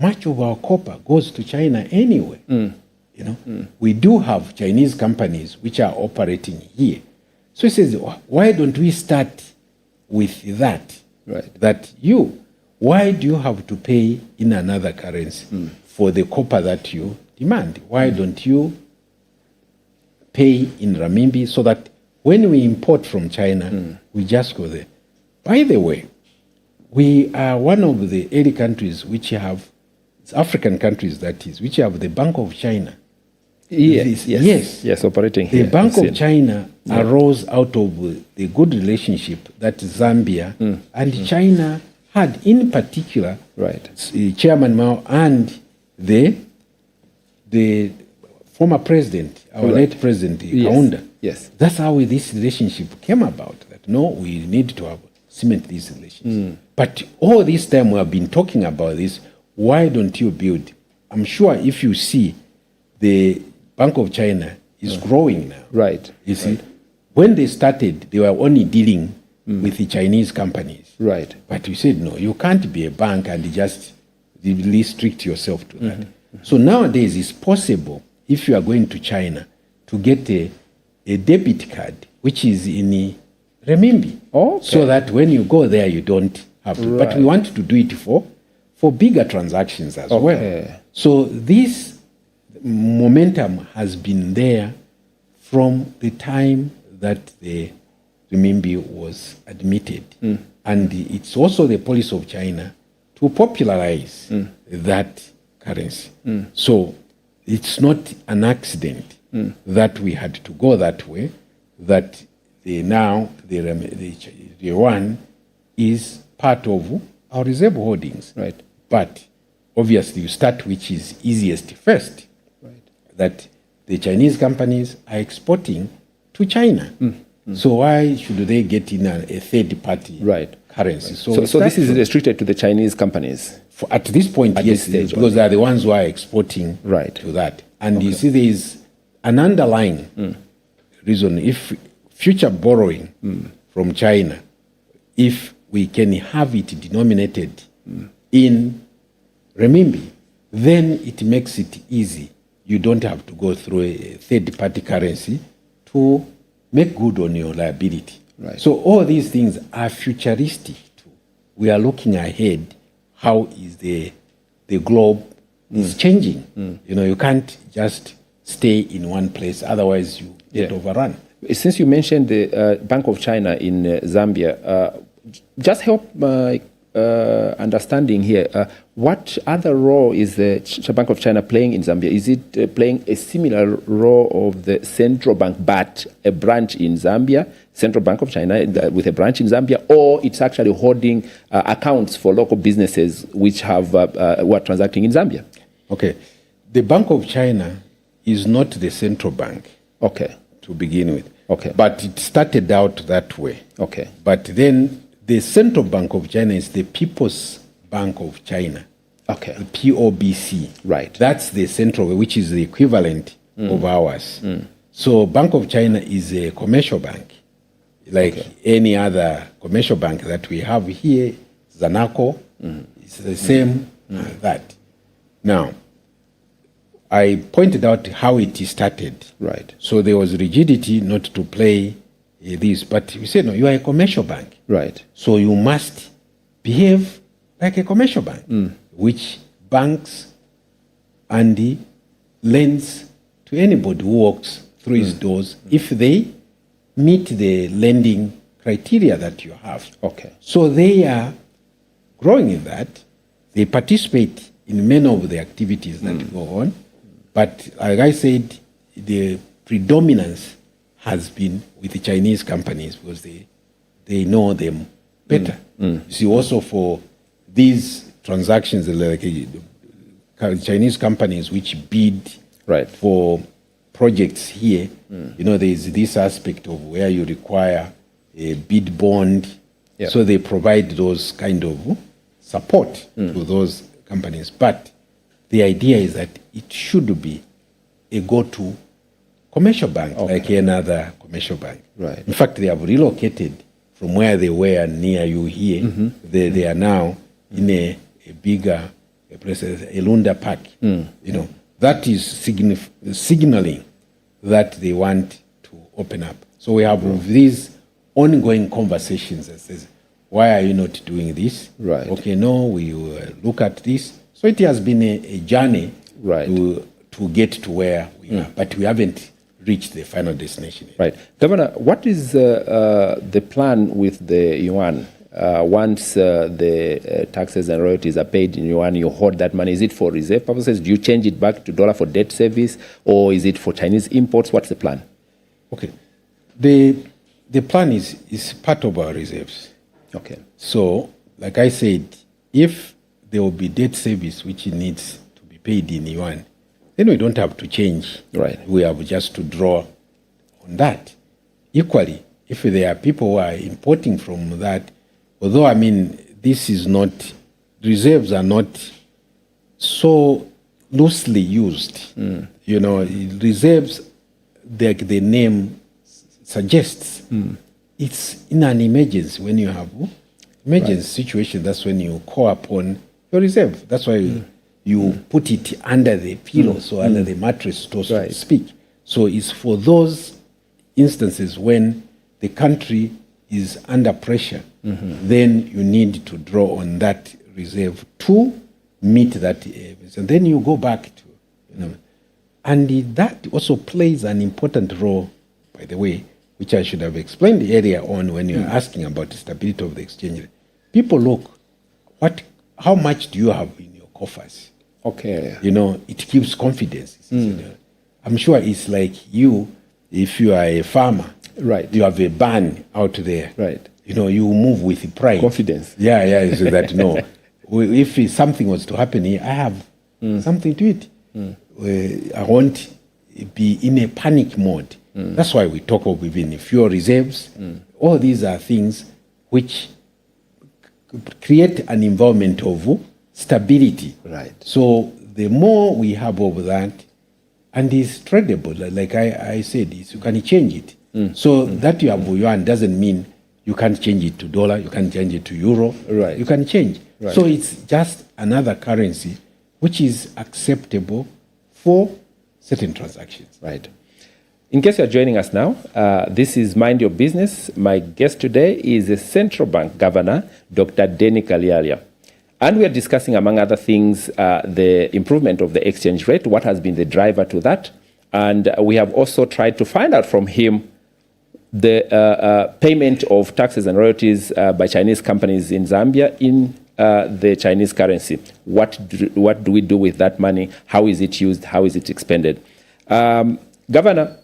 much of our copper goes to China anyway. You know, we do have Chinese companies which are operating here. So he says, why don't we start with that? Right. That why do you have to pay in another currency for the copper that you demand? Why don't you pay in renminbi so that when we import from China, we just go there? By the way, we are one of the early countries which have, it's African countries that is, which have the Bank of China. Yes, operating here. The Bank of China arose out of the good relationship that Zambia and China had, in particular, Chairman Mao and the former president, our late president, Kaunda. Yes. That's how this relationship came about. That no, we need to cement these relations. But all this time we have been talking about this. Why don't you build? I'm sure if you see the Bank of China is growing now. Right. You see, when they started, they were only dealing with the Chinese companies. Right. But we said, no, you can't be a bank and just restrict yourself to that. So nowadays it's possible, if you are going to China, to get a debit card, which is in renminbi. Okay. So that when you go there, you don't have to. But we want to do it for bigger transactions as well. So this momentum has been there from the time that the renminbi was admitted. And it's also the policy of China to popularize that currency. So it's not an accident that we had to go that way, that the yuan is part of our reserve holdings. Right. But obviously you start which is easiest first. That the Chinese companies are exporting to China. So why should they get in a third-party currency? So this is restricted to the Chinese companies? At this point, yes, because they are the ones who are exporting to that. And you see there is an underlying reason. If future borrowing from China, if we can have it denominated in renminbi, then it makes it easy. You don't have to go through a third-party currency to make good on your liability. Right. So all these things are futuristic too. We are looking ahead. How is the globe is changing? You know, you can't just stay in one place, otherwise you get overrun. Since you mentioned the Bank of China in Zambia, just help my understanding here. What other role is the Bank of China playing in Zambia? Is it playing a similar role of the central bank, but a branch in Zambia, Central Bank of China with a branch in Zambia, or it's actually holding accounts for local businesses which have who are transacting in Zambia? Okay, the Bank of China is not the central bank. Okay. To begin with. Okay. But it started out that way. Okay. But then the Central Bank of China is the People's Bank of China. Okay. The POBC. Right. That's the central, which is the equivalent of ours. So Bank of China is a commercial bank, like any other commercial bank that we have here, Zanaco. It's the same as that. Now, I pointed out how it started. Right. So there was rigidity not to play this. But we said, no, you are a commercial bank. Right. So you must behave like a commercial bank, which banks and lends to anybody who walks through his doors if they meet the lending criteria that you have. Okay. So they are growing in that. They participate in many of the activities that go on. But like I said, the predominance has been with the Chinese companies because they know them better. You see, also for these transactions, like Chinese companies which bid for projects here, you know, there is this aspect of where you require a bid bond. So they provide those kind of support to those companies. But the idea is that it should be a go-to commercial bank, like any other commercial bank. Right. In fact, they have relocated from where they were near you here. They are now in a bigger place, a Lunda Park. You know, that is signaling that they want to open up. So we have these ongoing conversations that says, why are you not doing this? Right. Okay, no, we will look at this. So it has been a journey to get to where we are, but we haven't reached the final destination yet. Right. Governor, what is the plan with the Yuan? Once the taxes and royalties are paid in Yuan, you hold that money. Is it for reserve purposes? Do you change it back to dollar for debt service? Or is it for Chinese imports? What's the plan? Okay. The plan is part of our reserves. Okay. So, like I said, if there will be debt service which needs to be paid in Yuan, then we don't have to change. Right. We have just to draw on that. Equally, if there are people who are importing from that, although, I mean, this is not, reserves are not so loosely used. You know, reserves, like the name suggests, it's in an emergency. When you have emergency situation, that's when you call upon your reserve. That's why you put it under the pillow, so under the mattress, so to speak. So it's for those instances when the country is under pressure, then you need to draw on that reserve to meet that. And then you go back to, you know. And that also plays an important role, by the way, which I should have explained earlier on when you're asking about the stability of the exchange rate. People look, how much do you have in your coffers? Okay. You know, it gives confidence. I'm sure it's like you, if you are a farmer, you have a barn out there. You know, you move with pride. Confidence. Yeah, so that, no. If something was to happen here, I have something to eat. I won't be in a panic mode. That's why we talk of even fuel reserves. All these are things which create an environment of stability. So the more we have of that, and it's tradable, like I said, you can change it. So that you have yuan doesn't mean you can't change it to dollar, you can't change it to euro. You can change. So it's just another currency which is acceptable for certain transactions. In case you're joining us now, this is Mind Your Business. My guest today is the Central Bank Governor, Dr. Denny Kalyalya. And we are discussing, among other things, the improvement of the exchange rate, what has been the driver to that. And we have also tried to find out from him the payment of taxes and royalties by Chinese companies in Zambia in the Chinese currency. What do we do with that money? How is it used? How is it expended? Governor,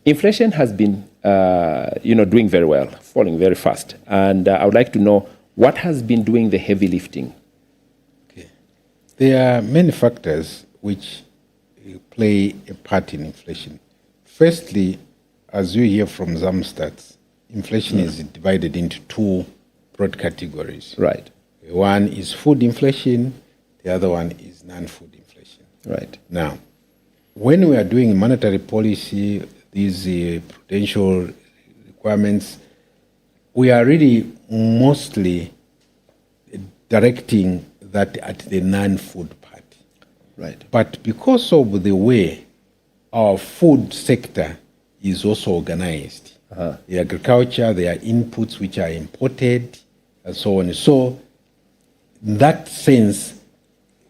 inflation has been, doing very well, falling very fast. And I would like to know what has been doing the heavy lifting. Okay. There are many factors which play a part in inflation. Firstly, as you hear from Zamstats, inflation is divided into two broad categories. Right. One is food inflation, the other one is non-food inflation. Right. Now, when we are doing monetary policy, these prudential requirements, we are really mostly directing that at the non-food part. Right. But because of the way our food sector is also organized, the agriculture, there are inputs which are imported, and so on. So, in that sense,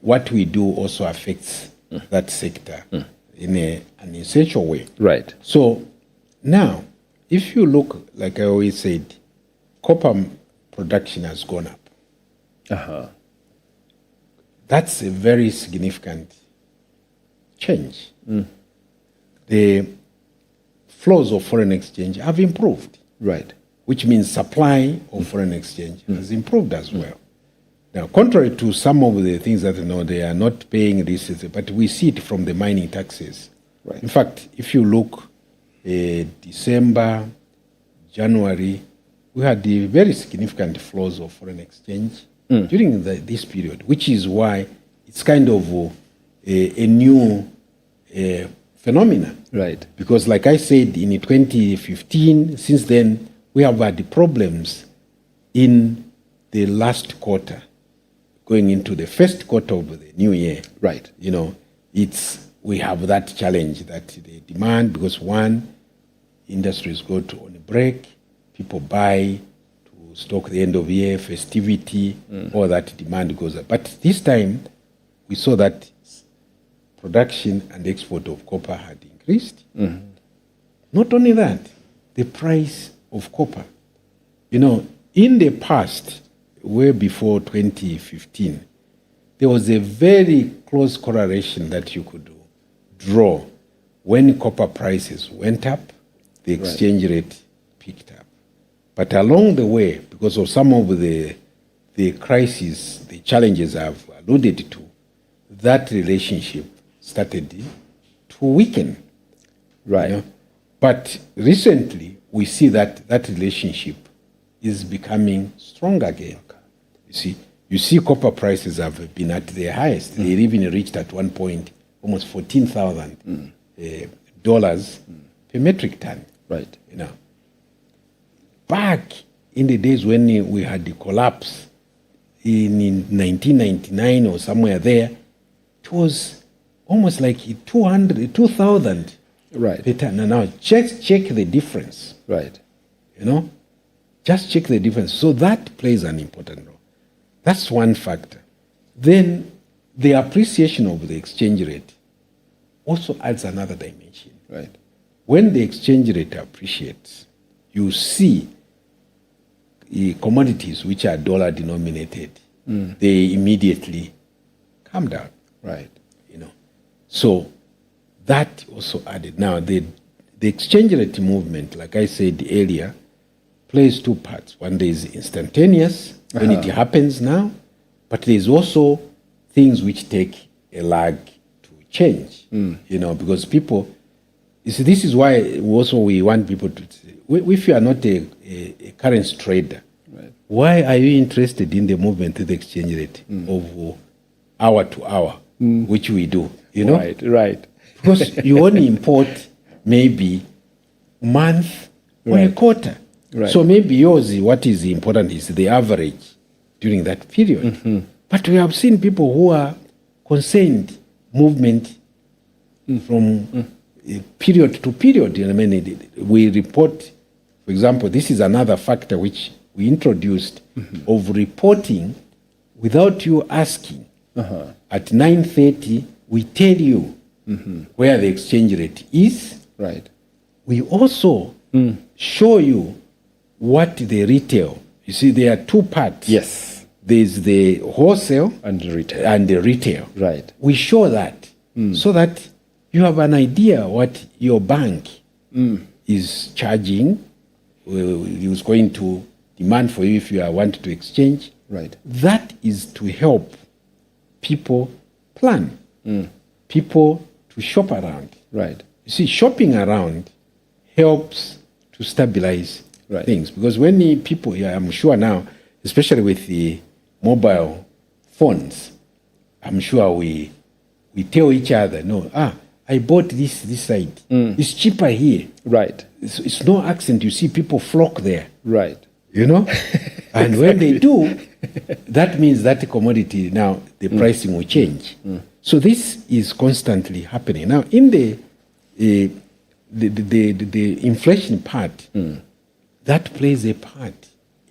what we do also affects that sector in an essential way. Right. So now, if you look, like I always said, copper production has gone up. That's a very significant change. The flows of foreign exchange have improved. Right. Which means supply of foreign exchange has improved as well. Now, contrary to some of the things that they are not paying this, but we see it from the mining taxes. Right. In fact, if you look December, January, we had the very significant flows of foreign exchange during this period, which is why it's kind of a new phenomenon. Right. Because like I said, in 2015, since then, we have had the problems in the last quarter, going into the first quarter of the new year. Right. We have that challenge that the demand, because one, industries go on a break, people buy to stock the end of year, festivity, all that demand goes up. But this time, we saw that production and export of copper had increased. Not only that, the price of copper. In the past, way before 2015, there was a very close correlation that you could draw. When copper prices went up, the exchange rate picked up. But along the way, because of some of the crises, the challenges I've alluded to, that relationship started to weaken. Right. But recently, we see that that relationship is becoming strong again. You see copper prices have been at their highest. They even reached at one point almost $14,000 per metric ton. Right. Back in the days when we had the collapse in 1999 or somewhere there, it was almost like 2,000 per ton. And now just check the difference. Right. Just check the difference. So that plays an important role. That's one factor. Then the appreciation of the exchange rate also adds another dimension. Right. When the exchange rate appreciates, you see commodities which are dollar denominated, they immediately come down. Right. So that also added. Now the exchange rate movement, like I said earlier, plays two parts. One, there is instantaneous when it happens now, but there's also things which take a lag to change. Because people, this is why also we want people to say, if you are not a currency trader, why are you interested in the movement of the exchange rate of hour to hour, which we do? Right. Because you only import maybe month or a quarter. Right. So maybe yours, what is important is the average during that period. But we have seen people who are concerned movement from period to period. I mean, we report, for example, this is another factor which we introduced of reporting without you asking. At 9:30, we tell you where the exchange rate is. Right. We also show you what the retail. You see, there are two parts. Yes. There's the wholesale And retail. and the retail. Right. We show that so that you have an idea what your bank is charging, is going to demand for you if you want to exchange. Right. That is to help people plan, people to shop around. Right. You see, shopping around helps to stabilize Right. things, because when the people, I'm sure now, especially with the mobile phones, I'm sure we tell each other, no, I bought this side. It's cheaper here. Right. It's no accent. You see people flock there, Right. you know? And when they do, that means that commodity, now the pricing will change. So this is constantly happening. Now, in the inflation part, that plays a part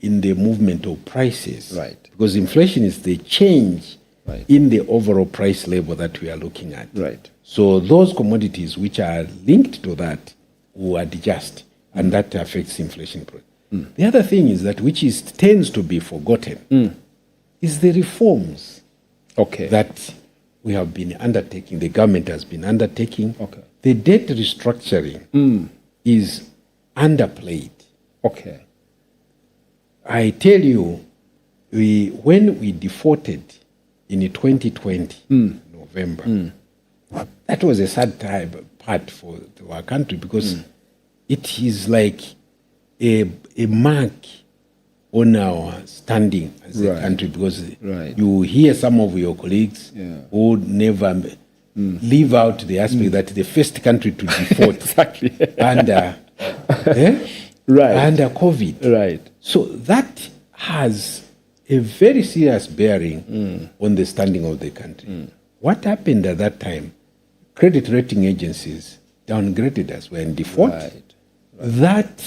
in the movement of prices. Right. Because inflation is the change Right. in the overall price level that we are looking at. Right. So those commodities which are linked to that will adjust, and that affects inflation. The other thing is that, which tends to be forgotten, is the reforms Okay. that we have been undertaking, the government has been undertaking. Okay. The debt restructuring is underplayed. Okay. I tell you, when we defaulted in 2020, November, that was a sad part for our country, because it is like a mark on our standing as a Right. country, because Right. you hear some of your colleagues who never leave out the aspect that the first country to default Exactly. under, Right. under COVID. Right. So that has a very serious bearing on the standing of the country. What happened at that time? Credit rating agencies downgraded us. We're in default. Right. That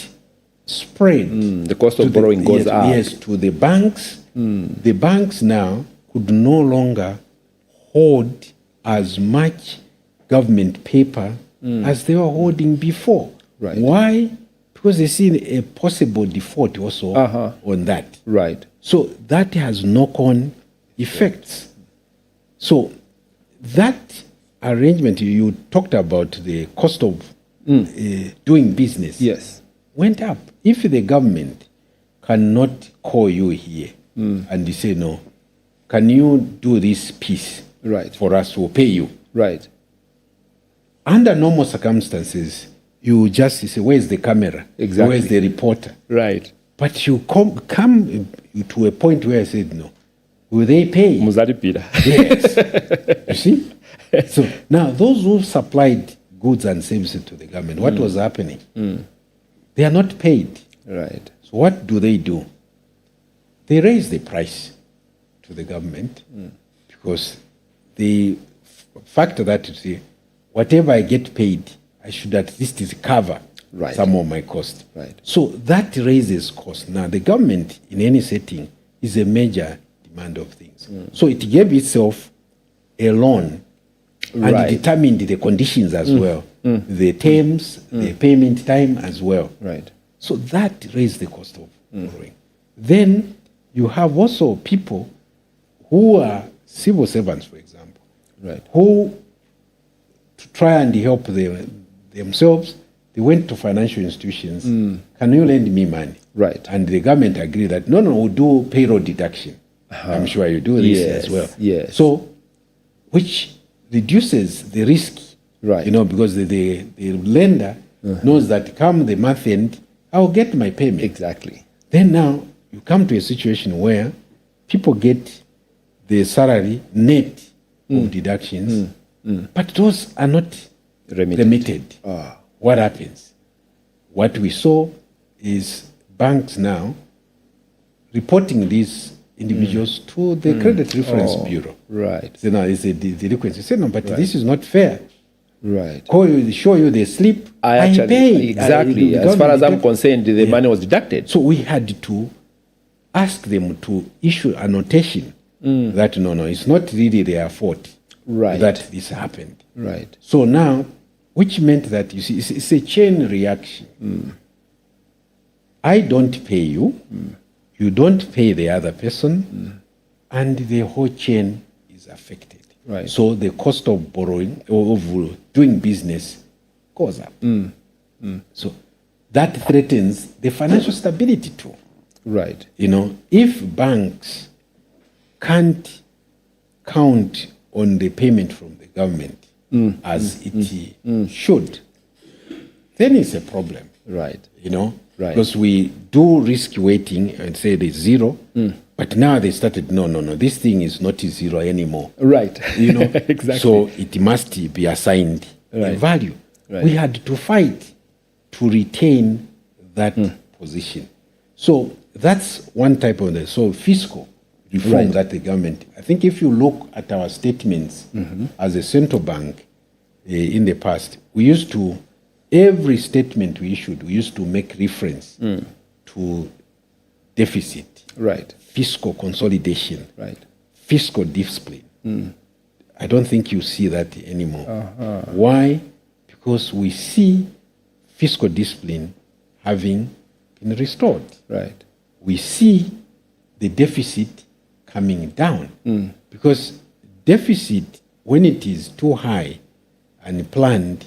spread. The cost to of borrowing goes yes, up. Yes, to the banks. The banks now could no longer hold as much government paper as they were holding before. Right. Why? Because they see a possible default also on that. Right. So that has knock-on effects. So that arrangement, you talked about the cost of doing business. Yes. Went up. If the government cannot call you here and they say, no, can you do this piece Right. for us, we'll pay you. Right. Under normal circumstances, you just say, where's the camera? Exactly. Where's the reporter? Right. But you come to a point where I said, no, will they pay? Muzaripira. Yes. You see? So now those who supplied goods and services to the government, what was happening? They are not paid. Right. So what do? They raise the price to the government because the factor that you see, whatever I get paid, I should at least cover Right. some of my cost. Right. So that raises cost. Now the government in any setting is a major demand of things. So it gave itself a loan and Right. determined the conditions as well, the terms, the payment time as well. Right. So that raised the cost of borrowing. Then you have also people who are civil servants, for example, Right. who to try and help themselves, they went to financial institutions. Can you lend me money? Right. And the government agreed that, no, we'll do payroll deduction. I'm sure you do this Yes, as well. yes. So, which reduces the risk, Right. because the lender knows that come the month end, I'll get my payment. Exactly. Then now you come to a situation where people get the salary net of deductions, but those are not remitted. What happens? What we saw is banks now reporting these individuals to the Credit Reference Bureau. Right. So now it's a delinquency. Say, no, but this is not fair. Right. Show you the slip. I pay. Exactly. As far as I'm concerned, the money was deducted. So we had to ask them to issue a notation that no, it's not really their fault that this happened. Right. So now, which meant that, you see, it's a chain reaction. I don't pay you, you don't pay the other person, and the whole chain is affected. Right. So the cost of borrowing or of doing business goes up. So that threatens the financial stability too. Right. You know, if banks can't count on the payment from the government as it should, then it's a problem. Right. You know, Right. because we do risk weighting and say there's zero, but now they started, no, this thing is not zero anymore. Right. You know, Exactly. So it must be assigned a value. Right. We had to fight to retain that position. So that's one type of this. So fiscal reform that the government, I think if you look at our statements as a central bank in the past, we used to, every statement we issued, we used to make reference to deficit, Right. fiscal consolidation, Right. fiscal discipline. I don't think you see that anymore. Why? Because we see fiscal discipline having been restored. Right. We see the deficit coming down. Because deficit, when it is too high and planned,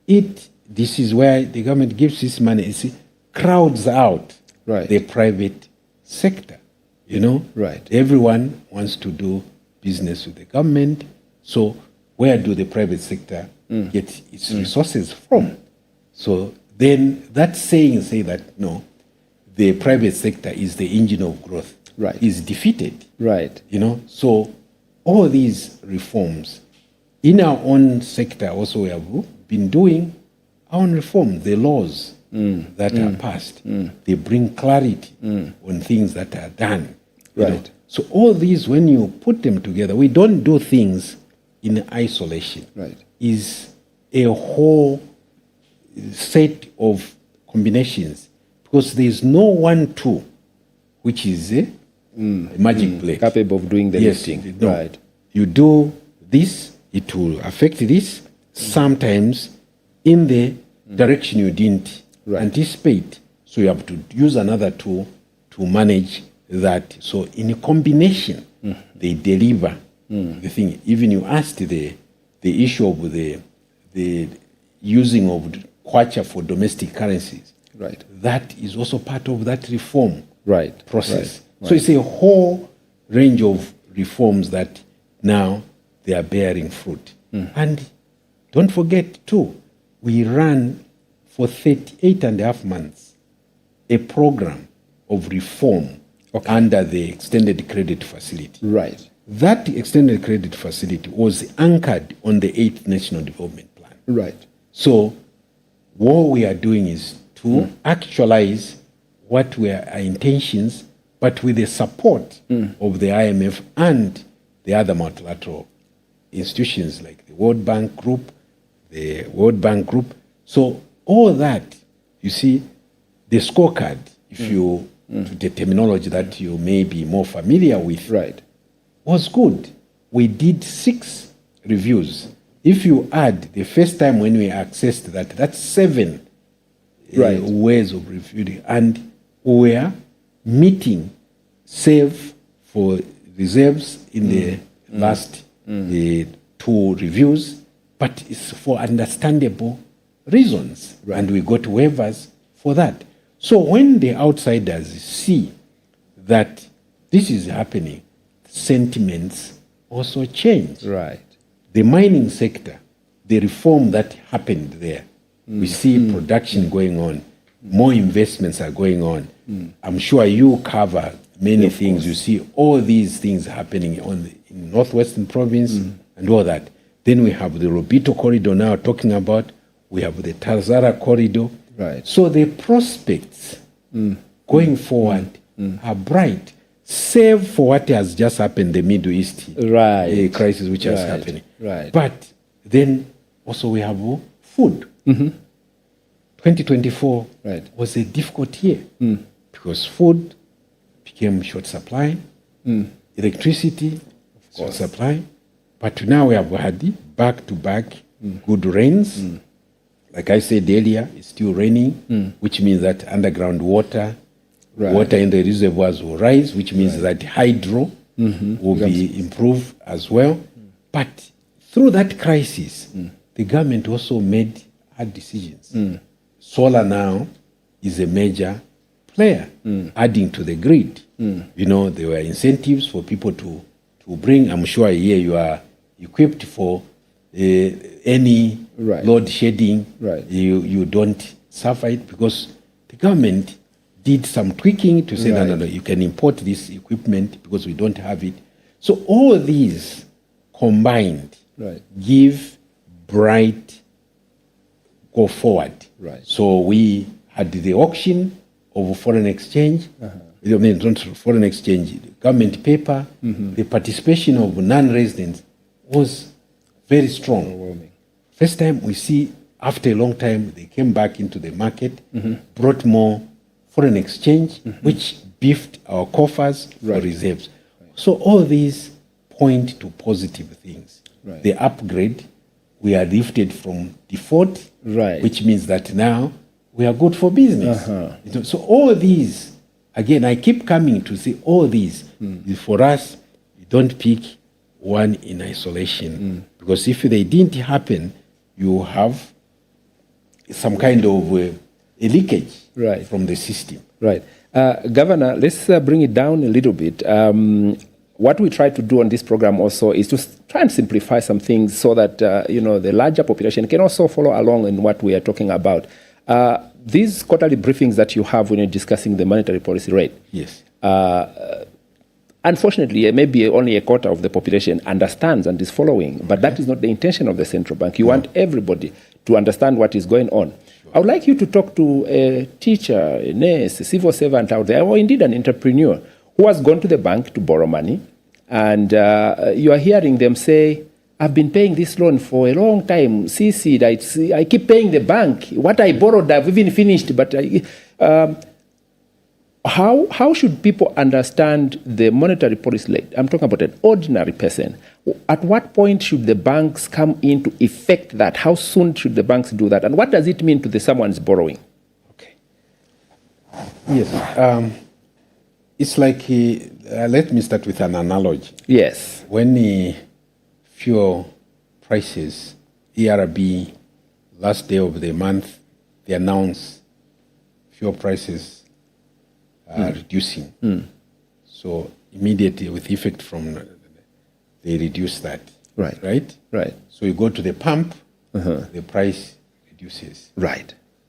this is where the government gives its money, it crowds out the private sector. You know? Right. Everyone wants to do business with the government. So where do the private sector get its resources from? So then that saying say that no, the private sector is the engine of growth. Right. Is defeated. Right. You know, so all these reforms in our own sector also we have been doing our own reform, the laws that are passed. They bring clarity on things that are done. You know. So all these, when you put them together, we don't do things in isolation. Right. Is a whole set of combinations, because there is no one tool which is a magic bullet capable of doing the lifting. No. Right. You do this, it will affect this. Sometimes in the direction you didn't anticipate. So you have to use another tool to manage that. So in a combination, they deliver the thing. Even you asked the issue of the using of kwacha for domestic currencies. Right. That is also part of that reform process. Right. So it's a whole range of reforms that now they are bearing fruit. And don't forget too, we ran for 38 and a half months a program of reform under the extended credit facility. Right. That extended credit facility was anchored on the 8th National Development Plan. Right. So what we are doing is to actualize what were our intentions, but with the support of the IMF and the other multilateral institutions like the World Bank Group, So all that, you see, the scorecard, if you, the terminology that you may be more familiar with, was good. We did 6 reviews. If you add the first time when we accessed that, that's 7 ways of reviewing. And we are meeting, save for reserves in the last 2 reviews, but it's for understandable reasons. And we got waivers for that. So when the outsiders see that this is happening, sentiments also change. Right. The mining sector, the reform that happened there, we see production going on, more investments are going on. I'm sure you cover many things. You see all these things happening in Northwestern Province and all that. Then we have the Lobito corridor now talking about. We have the Tazara corridor. Right. So the prospects going forward are bright, save for what has just happened, the Middle East crisis which is happening. Right. But then Also, we have food. 2024 was a difficult year because food became short supply, electricity short supply. But now we have had back-to-back good rains. Like I said earlier, it's still raining, which means that underground water in the reservoirs will rise, which means that hydro will be improved as well. But through that crisis, the government also made hard decisions. Solar now is a major player, adding to the grid. You know, there were incentives for people to bring. I'm sure here you are equipped for any load shedding. You don't suffer it because the government did some tweaking to say, no, you can import this equipment because we don't have it. So all these combined give bright go forward. So we had the auction of foreign exchange, not foreign exchange, government paper. The participation of non-residents was very strong. First time we see, after a long time, they came back into the market, brought more foreign exchange, which beefed our coffers for reserves. So all these point to positive things. The upgrade, we are lifted from default, which means that now we are good for business. So all these, again, I keep coming to say all these, for us, we don't pick one in isolation. Because if they didn't happen, you have some kind of a leakage from the system. Governor, let's bring it down a little bit. What we try to do on this program also is to try and simplify some things so that the larger population can also follow along in what we are talking about. These quarterly briefings that you have when you're discussing the monetary policy rate, unfortunately, maybe only a quarter of the population understands and is following, but that is not the intention of the central bank. You want everybody to understand what is going on. I would like you to talk to a teacher, a nurse, a civil servant out there, or indeed an entrepreneur who has gone to the bank to borrow money, and you are hearing them say, I've been paying this loan for a long time. I keep paying the bank. What I borrowed, I've even finished. But how should people understand the monetary policy rate? I'm talking about an ordinary person. At what point should the banks come in to effect that? How soon should the banks do that? And what does it mean to the someone's borrowing? Yes. It's like, let me start with an analogy. Yes. When fuel prices, ERB, last day of the month, they announce fuel prices are reducing. So immediately with effect from, they reduce that. Right? So you go to the pump, the price reduces.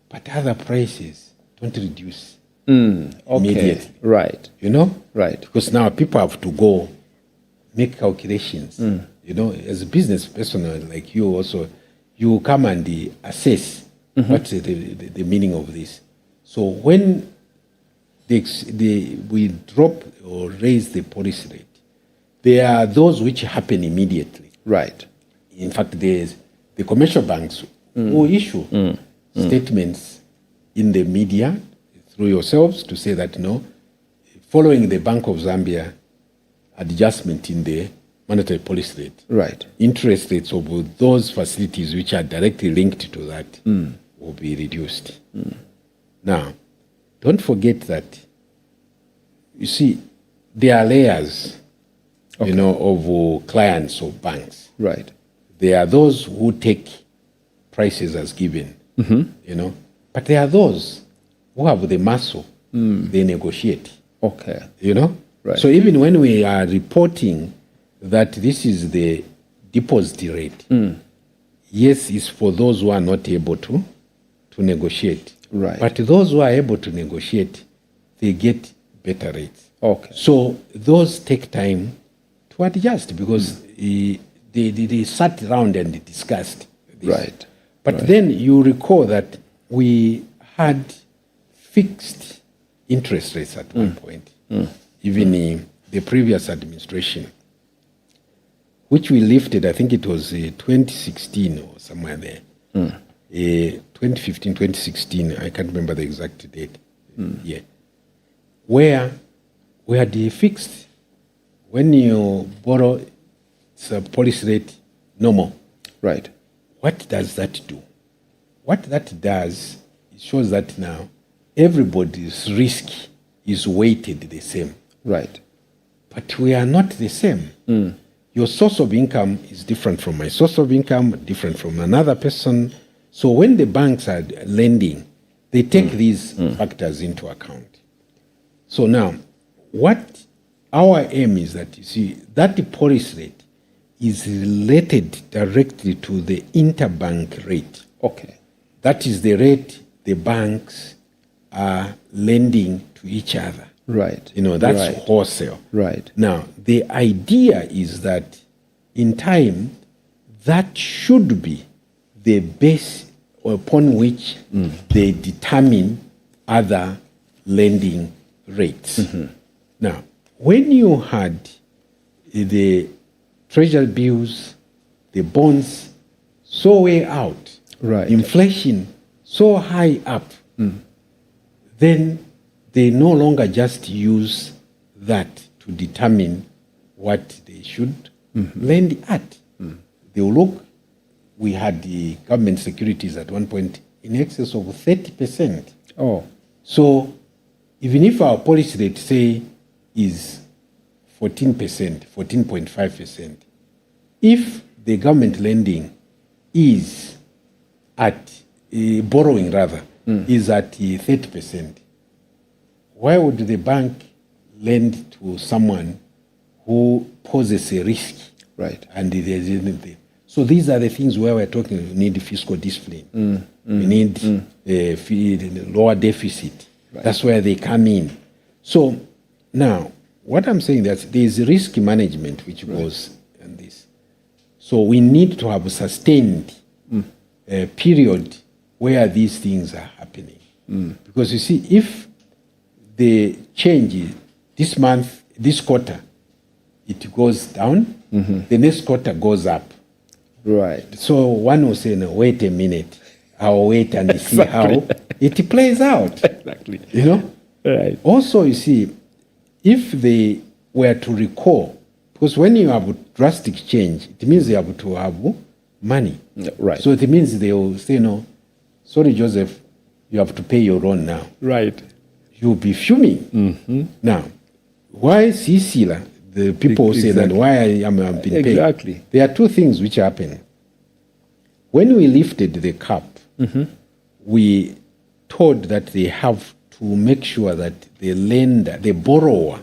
But other prices don't reduce immediately. You know? Because now people have to go make calculations. You know, as a business person like you also, you come and assess what's the meaning of this. So when we drop or raise the policy rate, there are those which happen immediately. In fact, there's the commercial banks who issue statements in the media through yourselves to say that, no, following the Bank of Zambia adjustment in the monetary policy rate, interest rates of those facilities which are directly linked to that will be reduced. Now, don't forget that, you see, there are layers, of clients of banks. There are those who take prices as given, but there are those who have the muscle, they negotiate. So even when we are reporting that this is the deposit rate, yes, it's for those who are not able to negotiate. But those who are able to negotiate, they get better rates. So those take time to adjust because they sat around and discussed this. But then you recall that we had fixed interest rates at one point, even in the previous administration. which we lifted, I think it was 2016 or somewhere there. 2015, 2016, I can't remember the exact date. Yeah. Where we had fixed, when you borrow, it's a policy rate normal. Right. What does that do? What that does, it shows that now everybody's risk is weighted the same. Right. But we are not the same. Your source of income is different from my source of income, different from another person. So when the banks are lending, they take these factors into account. So now, what our aim is that, you see, that policy rate is related directly to the interbank rate. Okay. That is the rate the banks are lending to each other. Right. You know, that's right. wholesale. Right. Now, the idea is that in time, that should be the base upon which they determine other lending rates. Now, when you had the treasury bills, the bonds so way out, right. inflation so high up, then they no longer just use that to determine what they should lend at. They will look, we had the government securities at one point in excess of 30%. Oh. So even if our policy rate, say, is 14%, 14.5%, if the government lending is at, borrowing rather, is at 30%, why would the bank lend to someone who poses a risk? Right. And there's anything. So these are the things where we're talking, we need fiscal discipline. We need lower deficit. Right. That's where they come in. So now, what I'm saying is there's risk management which goes in this. So we need to have a sustained period where these things are happening. Because you see, if the change this month, this quarter, it goes down, the next quarter goes up. Right. So one will say, no, wait a minute, I'll wait and see Exactly. how it plays out. Exactly. You know? Right. Also, you see, if they were to recall, because when you have drastic change, it means they have to have money. Right. So it means they will say, no, sorry, Joseph, you have to pay your loan now. Right. You'll be fuming. Now, why Cecilia, the people say that, why I am been paid? Exactly. There are two things which happen. When we lifted the cap, we told that they have to make sure that the lender, the borrower,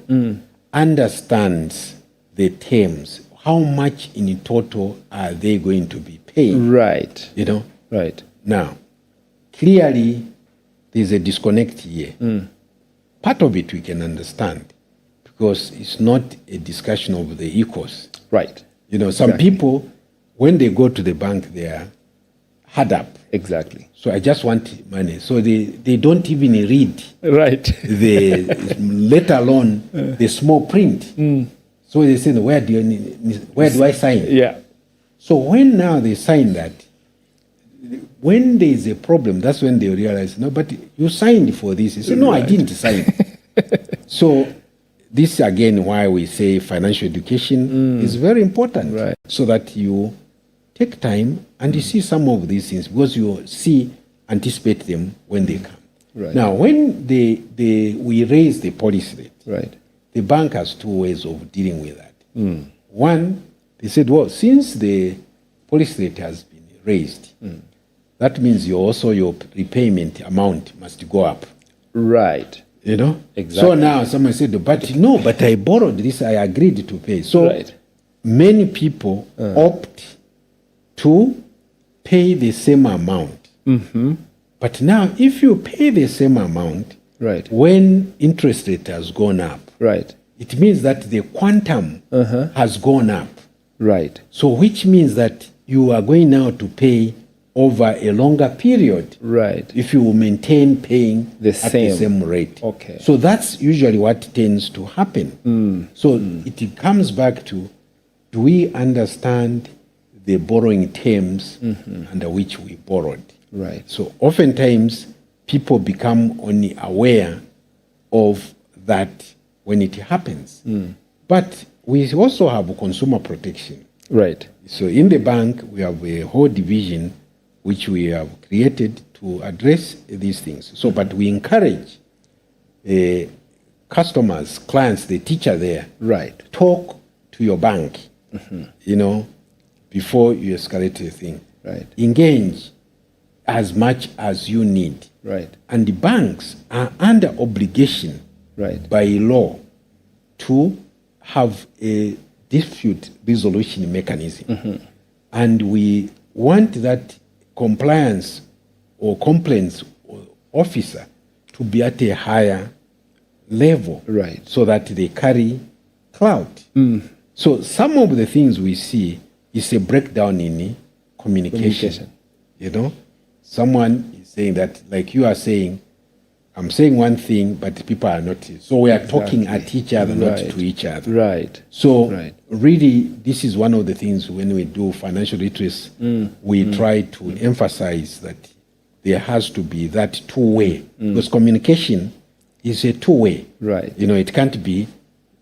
understands the terms. How much in total are they going to be paying? Right. You know? Right. Now, clearly, there's a disconnect here. Part of it we can understand because it's not a discussion of the equals. Right. You know, some people, when they go to the bank, they are hard up. Exactly. So I just want money. So they don't even read Right. the, let alone the small print. So they say, where do I sign? Yeah. So when now they sign that, when there is a problem, that's when they realize, no, but you signed for this. They say, no, I didn't sign. So this again, why we say financial education is very important. Right. So that you take time and you see some of these things because you anticipate them when they come. Right. Now, when we raise the policy rate, Right. the bank has two ways of dealing with that. One, they said, well, since the policy rate has been raised, that means your repayment amount must go up. Right. You know? Exactly. So now someone said, but I borrowed this, I agreed to pay. So Right. many people opt to pay the same amount. But now, if you pay the same amount, Right. when interest rate has gone up, Right. it means that the quantum has gone up. Right. So which means that you are going now to pay over a longer period. Right. If you maintain paying The at the same. same rate. Okay. So that's usually what tends to happen. So it comes back to do we understand the borrowing terms under which we borrowed? Right. So oftentimes people become only aware of that when it happens. But we also have consumer protection. Right. So in the bank, we have a whole division which we have created to address these things. So, but we encourage customers, clients, the teacher there, Right. talk to your bank, before you escalate the thing. Right. Engage as much as you need. Right. And the banks are under obligation Right. by law to have a dispute resolution mechanism. And we want that compliance or complaints officer to be at a higher level, Right. so that they carry clout. So some of the things we see is a breakdown in communication. Someone is saying that, like you are saying, I'm saying one thing, but people are not. So we are talking at each other, not to each other. Right. So really, this is one of the things when we do financial literacy, we try to emphasize that there has to be that two-way, because communication is a two-way. Right. It can't be,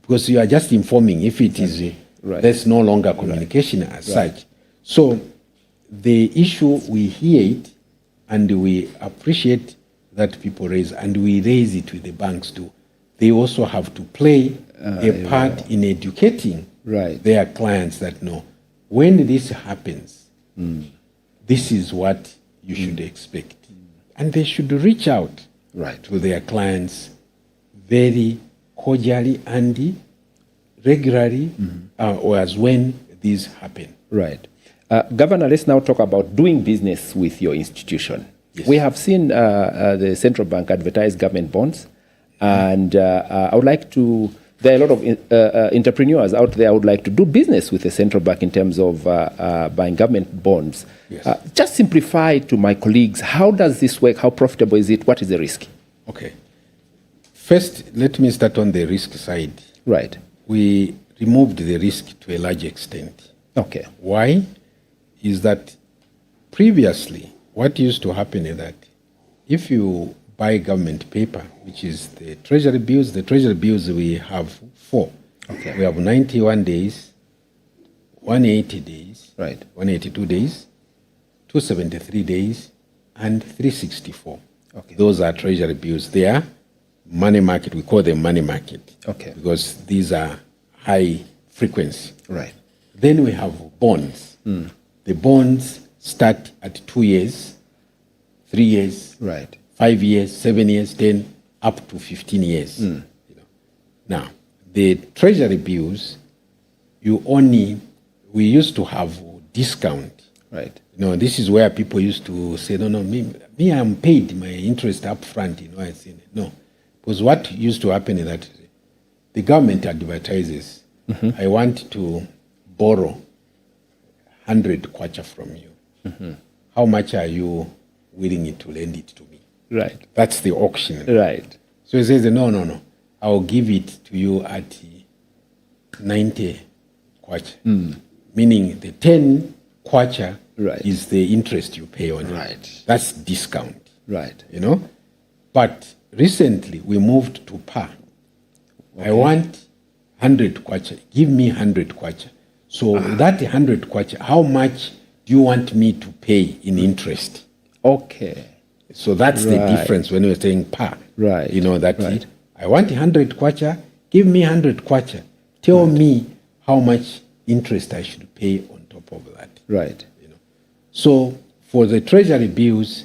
because you are just informing. If it is, there's no longer communication as such. So the issue, we hear it, and we appreciate that people raise, and we raise it with the banks too. They also have to play a part in educating their clients that, no, when this happens, this is what you should expect. And they should reach out to their clients very cordially and regularly, or as when these happen. Right. Governor, let's now talk about doing business with your institution. Yes. We have seen the central bank advertise government bonds, and I would like to, there are a lot of entrepreneurs out there who would like to do business with the central bank in terms of buying government bonds. Yes. Just simplify to my colleagues, how does this work? How profitable is it? What is the risk? Okay. First, let me start on the risk side. Right. We removed the risk to a large extent. Okay. Why? Is that previously, what used to happen is that if you buy government paper, which is the treasury bills we have 4. Okay. We have 91 days, 180 days, Right. 182 days, 273 days, and 364. Okay. Those are treasury bills. They are money market. We call them money market. Okay. Because these are high frequency. Right. Then we have bonds. The bonds start at 2 years, 3 years, Right. 5 years, 7 years, 10, up to 15 years. Now, the treasury bills, we used to have discount. Right. This is where people used to say, no, me I'm paid my interest up front. I say, no. Because what used to happen is that the government advertises, I want to borrow 100 kwacha from you. How much are you willing to lend it to me? Right. That's the auction. Right. So he says, no, I'll give it to you at 90 kwacha. Meaning the 10 kwacha is the interest you pay on it. Right. That's discount. Right. But recently we moved to par. Okay. I want 100 kwacha. Give me 100 kwacha. So that 100 kwacha, how much do you want me to pay in interest? Okay. So that's the difference when we're saying par. Right. That I want 100 kwacha, give me 100 kwacha. Tell me how much interest I should pay on top of that. Right. So for the treasury bills,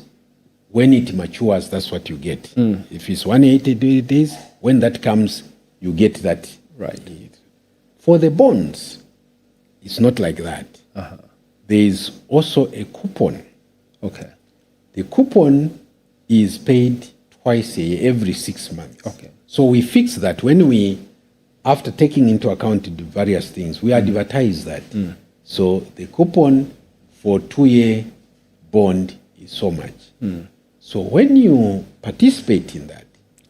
when it matures, that's what you get. If it's 180 days, when that comes, you get that. Right. For the bonds, it's not like that. There is also a coupon. Okay. The coupon is paid twice a year, every 6 months. Okay. So we fix that when after taking into account the various things, we advertise that. So the coupon for 2-year bond is so much. So when you participate in that,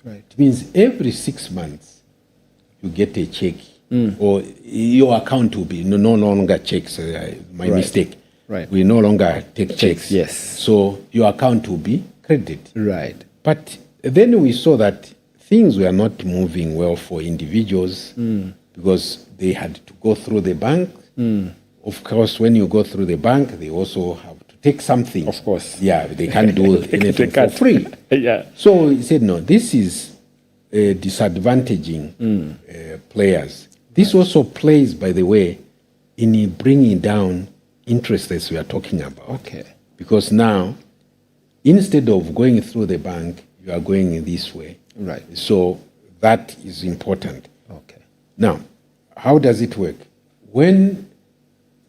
it means every 6 months you get a check or your account will be no longer checks. My mistake. Right. We no longer take checks. Yes. So your account will be credited. Right. But then we saw that things were not moving well for individuals because they had to go through the bank. Of course, when you go through the bank, they also have to take something. Of course. Yeah, they can't do anything for free. Yeah. So he said, no, this is disadvantaging players. This also plays, by the way, in bringing down interest rates we are talking about. Okay. Because now, instead of going through the bank, you are going this way. Right. So that is important. Okay. Now, how does it work? When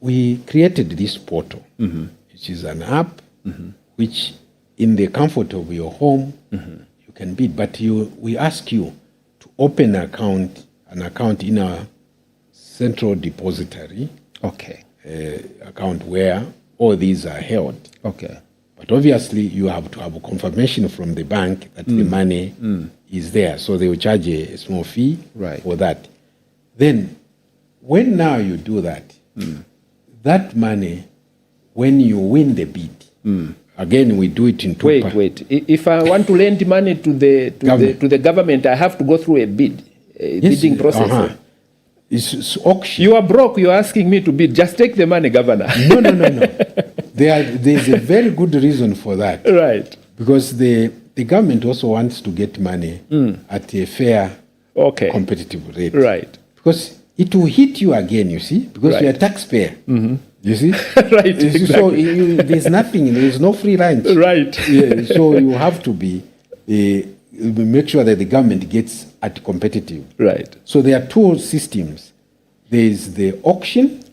we created this portal, which is an app, which in the comfort of your home, you can bid, but we ask you to open an account in a central depository. Okay. Account where all these are held. Okay. But obviously, you have to have a confirmation from the bank that the money is there. So they will charge a small fee for that. Then, when now you do that, that money, when you win the bid, again, we do it in two parts. Wait. If I want to lend money to the government, I have to go through a bidding process. It's auction. You are broke. You are asking me to bid. Just take the money, Governor. No. There's a very good reason for that. Right. Because the government also wants to get money at a fair, competitive rate. Right. Because it will hit you again, you see, because you're a taxpayer. You see? Right. Exactly. So there's nothing, there's no free lunch. Right. Yeah, so you have to make sure that the government gets at competitive. Right. So there are two systems. There's the auction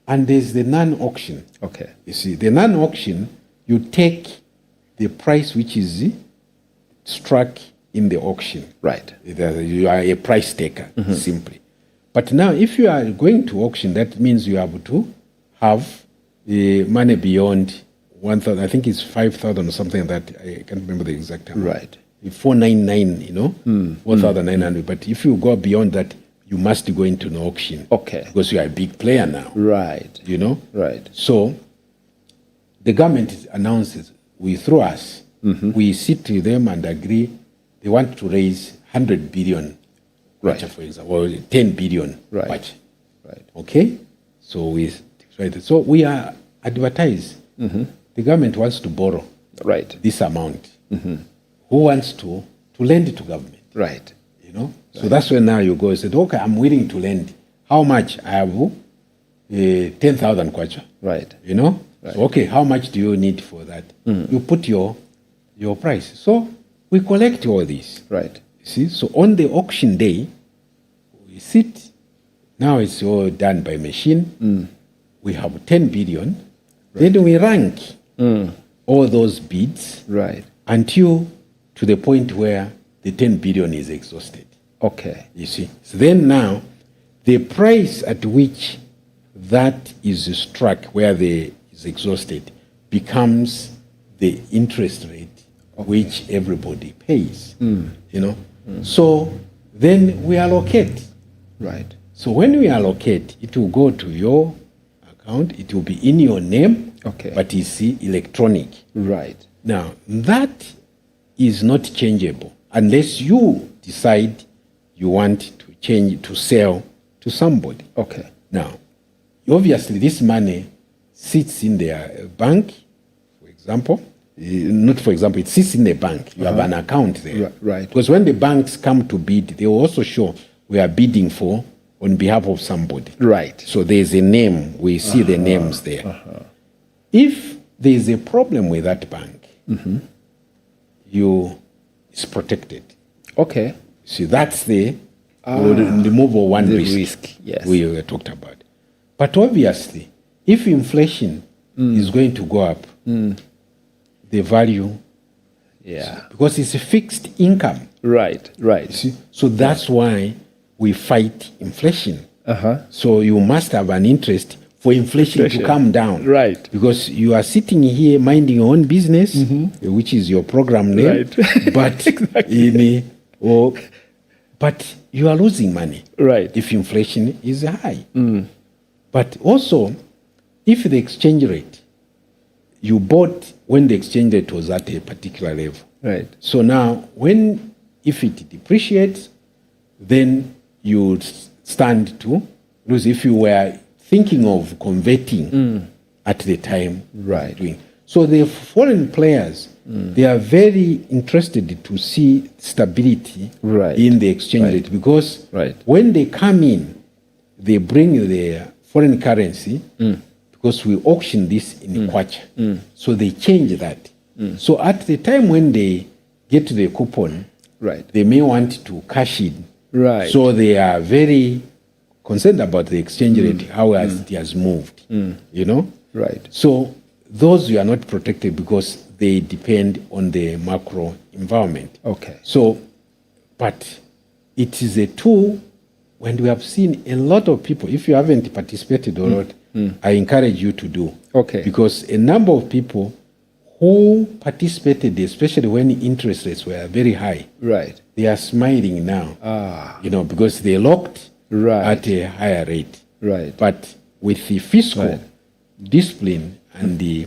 and there's the non-auction. Okay. You see, the non-auction, you take the price which is struck in the auction. Right. You are a price taker, simply. But now, if you are going to auction, that means you have to have money beyond 1,000. I think it's 5,000 or something like that. I can't remember the exact amount. Right. 499, 4,900. But if you go beyond that, you must go into an auction. Okay. Because you are a big player now. Right. Right. So the government announces, through us, we sit with them and agree they want to raise 100 billion kwacha, for example, or 10 billion kwacha. Right. Okay? So we are advertised. The government wants to borrow this amount. Who wants to lend to government? Right. So that's when now you go and say, okay, I'm willing to lend. How much? I have 10,000 kwacha. Right. Right. So, okay, how much do you need for that? You put your price. So we collect all this. Right. See, so on the auction day, we sit. Now it's all done by machine. We have 10 billion. Then we rank all those bids until to the point where the 10 billion is exhausted. Okay. You see. So then now, the price at which that is struck, where is exhausted, becomes the interest rate which everybody pays. So then we allocate. Right. So when we allocate, it will go to your account. It will be in your name, but it's electronic. Right. Now, that is not changeable unless you decide you want to change, to sell to somebody. Okay. Now, obviously, this money sits in their bank, for example. Not for example, it sits in the bank. You have an account there. Right. Because when the banks come to bid, they will also show we are bidding for on behalf of somebody. Right. So there's a name. We see the names there. If there's a problem with that bank, it's protected. Okay. See, that's the removal one the risk yes. we talked about. But obviously, if inflation is going to go up, the value, because it's a fixed income. Right. See? So that's why we fight inflation. So you must have an interest for inflation to come down. Right. Because you are sitting here minding your own business, which is your program name. Right. But but you are losing money. Right. If inflation is high. But also, if the exchange rate, you bought when the exchange rate was at a particular level. Right. So now, if it depreciates, then you stand to lose. If you were thinking of converting at the time. Right. So the foreign players, they are very interested to see stability in the exchange rate, because when they come in, they bring their foreign currency, because we auction this in kwacha. So they change that. So at the time when they get the coupon, they may want to cash in. So they are very concerned about the exchange rate, how it has moved. You know? So those you are not protected because they depend on the macro environment. So, but it is a tool. When we have seen a lot of people, if you haven't participated or not, I encourage you to do. Because a number of people who participated, especially when interest rates were very high, they are smiling now. You know, because they locked at a higher rate. But with the fiscal discipline and the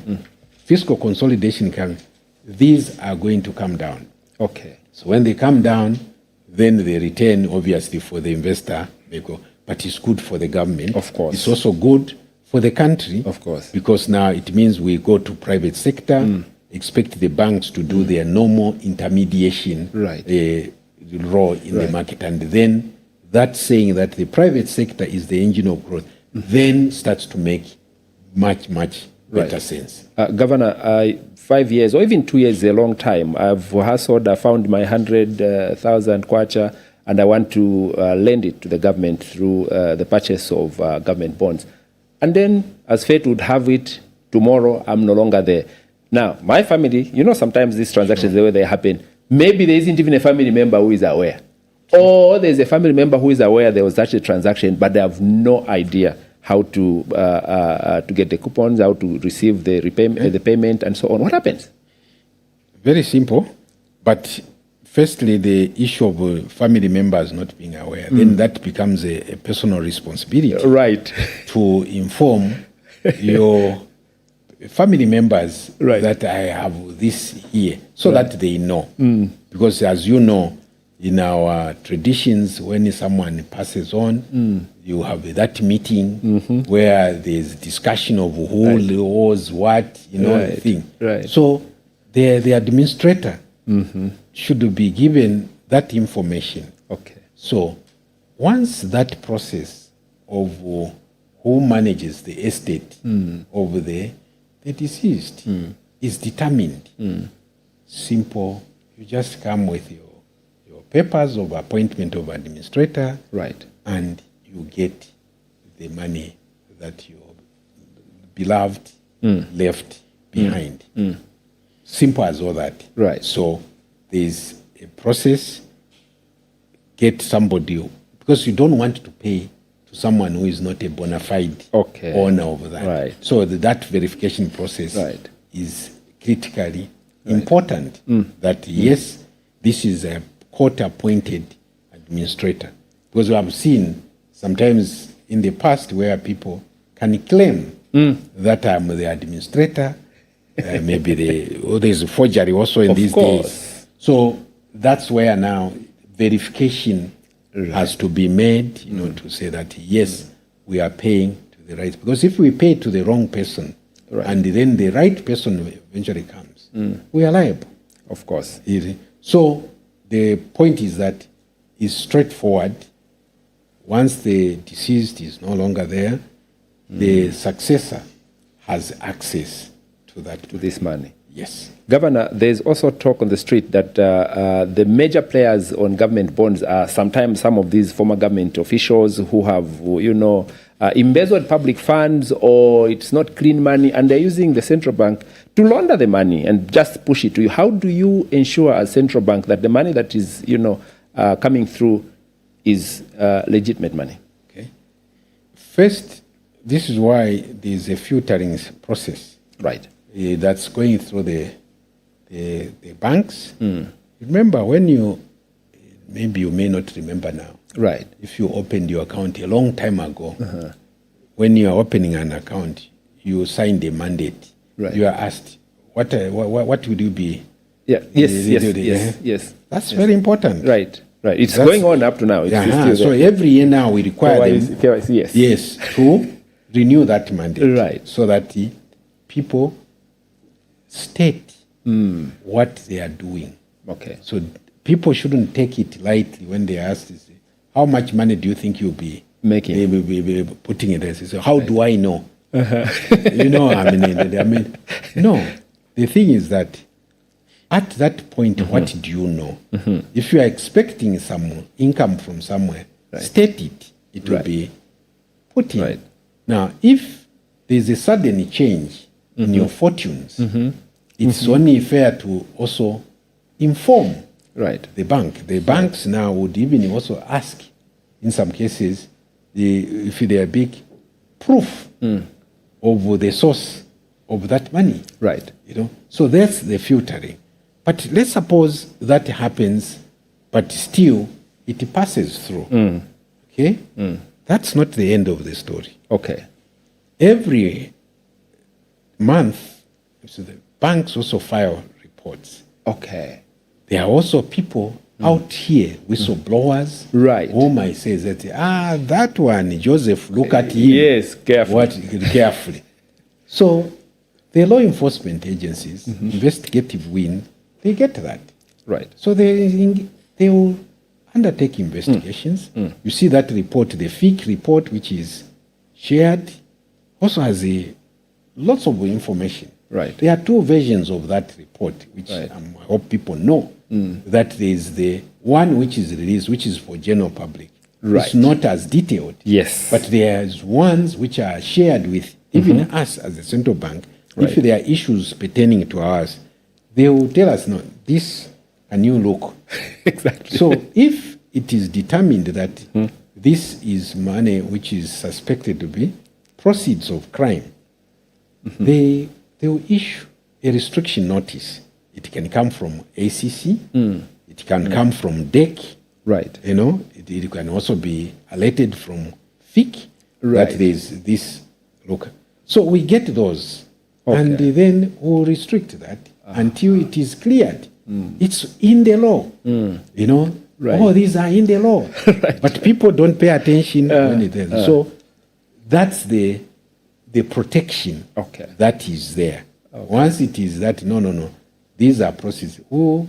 fiscal consolidation coming, these are going to come down. So when they come down, then the return, obviously, for the investor, they go, but it's good for the government. It's also good for the country. Because now it means we go to private sector, expect the banks to do their normal intermediation role in the market. And then that saying that the private sector is the engine of growth, then starts to make much better sense. Governor, 5 years or even 2 years is a long time. I've hustled, I found my 100,000 kwacha, and I want to lend it to the government through the purchase of government bonds. And then, as fate would have it, tomorrow I'm no longer there. Now, my family, you know, sometimes these transactions, the way they happen, maybe there isn't even a family member who is aware. Or there's a family member who is aware there was such a transaction, but they have no idea how to get the coupons, how to receive the repayment, the payment, and so on. What happens? Very simple. But firstly, the issue of family members not being aware, then that becomes a personal responsibility. To inform your family members that I have this here, so that they know. Because as you know, in our traditions, when someone passes on, you have that meeting where there's discussion of who owes what, you know, thing. So the administrator should be given that information. So once that process of who manages the estate of the deceased is determined, simple, you just come with your papers of appointment of administrator, and you get the money that your beloved left behind. Simple as all that. So there's a process. Get somebody, because you don't want to pay to someone who is not a bona fide owner of that. So that verification process is critically important. That yes, this is a court-appointed administrator. Because we have seen sometimes in the past where people can claim that I'm the administrator. Maybe there's forgery also in these days. So that's where now verification has to be made, you know, to say that yes, we are paying to the right. Because if we pay to the wrong person, and then the right person eventually comes, we are liable. So the point is that it's straightforward. Once the deceased is no longer there, the successor has access to that. To this money. Yes. Governor, there's also talk on the street that the major players on government bonds are sometimes some of these former government officials who have, you know, embezzled public funds, or it's not clean money, and they're using the central bank to launder the money and just push it to you. How do you ensure as central bank that the money that is, you know, coming through is legitimate money? First, this is why there's a filtering process. That's going through the banks. Remember, when you maybe you may not remember now. Right. If you opened your account a long time ago, when you are opening an account, you signed a mandate. Right. You are asked, what would you be? Yeah. Yes. That's very important. Right. It's going on up to now. It's so every year now we require them, KYC, yes, to renew that mandate. Right. So that the people state what they are doing. Okay. So people shouldn't take it lightly when they ask this, how much money do you think you'll be making? They will be putting it there. So how do I know? You know, I mean, no. The thing is that at that point, what do you know? If you are expecting some income from somewhere, state it. It will be put in. Right. Now, if there's a sudden change in your fortunes, it's only fair to also inform the bank. The banks now would even also ask, in some cases, if they are big, proof of the source of that money. Right. You know, so that's the filtering. But let's suppose that happens, but still it passes through. Okay? That's not the end of the story. Okay. Every month, so the banks also file reports. Okay. There are also people out here, whistleblowers, whom I say that, that one, Joseph, look at him. Yes, carefully. Carefully. So the law enforcement agencies, investigative wing, they get that. Right. So they will undertake investigations. You see that report, the FIC report, which is shared, also has lots of information. Right. There are two versions of that report, which I hope people know. That there is the one which is released, which is for general public. Right. It's not as detailed. Yes. But there's ones which are shared with even us as the central bank. If there are issues pertaining to us, they will tell us, no, this, can you look? Exactly. So if it is determined that this is money which is suspected to be proceeds of crime, they will issue a restriction notice. It can come from ACC. It can come from DEC. Right. You know, it can also be alerted from FIC that there is this look. So we get those, and then we'll restrict that until it is cleared. It's in the law. You know, these are in the law. But people don't pay attention when it is. So that's the protection that is there. Once it is that, no, these are processes. We'll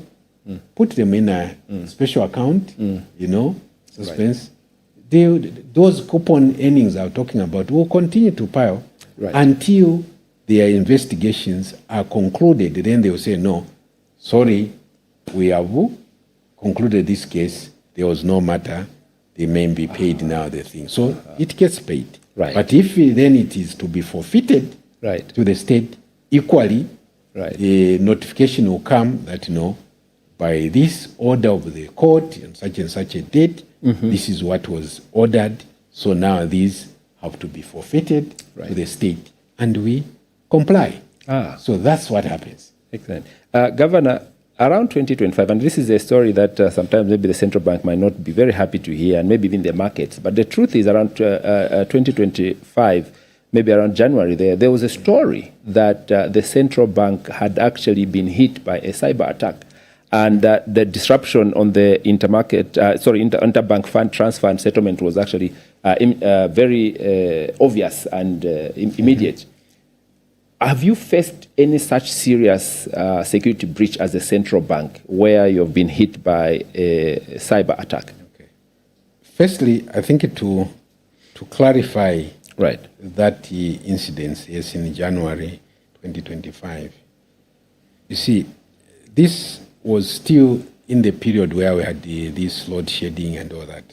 put them in a special account, you know, suspense. Those coupon earnings I'm talking about will continue to pile until their investigations are concluded. Then they will say, no, sorry, we have concluded this case. There was no matter. They may be paid now, the thing. So it gets paid. Right. But if then it is to be forfeited to the state, equally, the notification will come that, by this order of the court and such a date, this is what was ordered. So now these have to be forfeited to the state. And we comply. So that's what happens. Excellent. Governor, around 2025, and this is a story that sometimes maybe the central bank might not be very happy to hear, and maybe even the markets, but the truth is around 2025, maybe around January there was a story that the central bank had actually been hit by a cyber attack, and that the disruption on the interbank fund transfer and settlement was actually very obvious and immediate. Have you faced any such serious security breach as a central bank where you've been hit by a cyber attack? Okay. Firstly, I think to clarify that incident, yes, in January 2025, you see, this was still in the period where we had this load shedding and all that.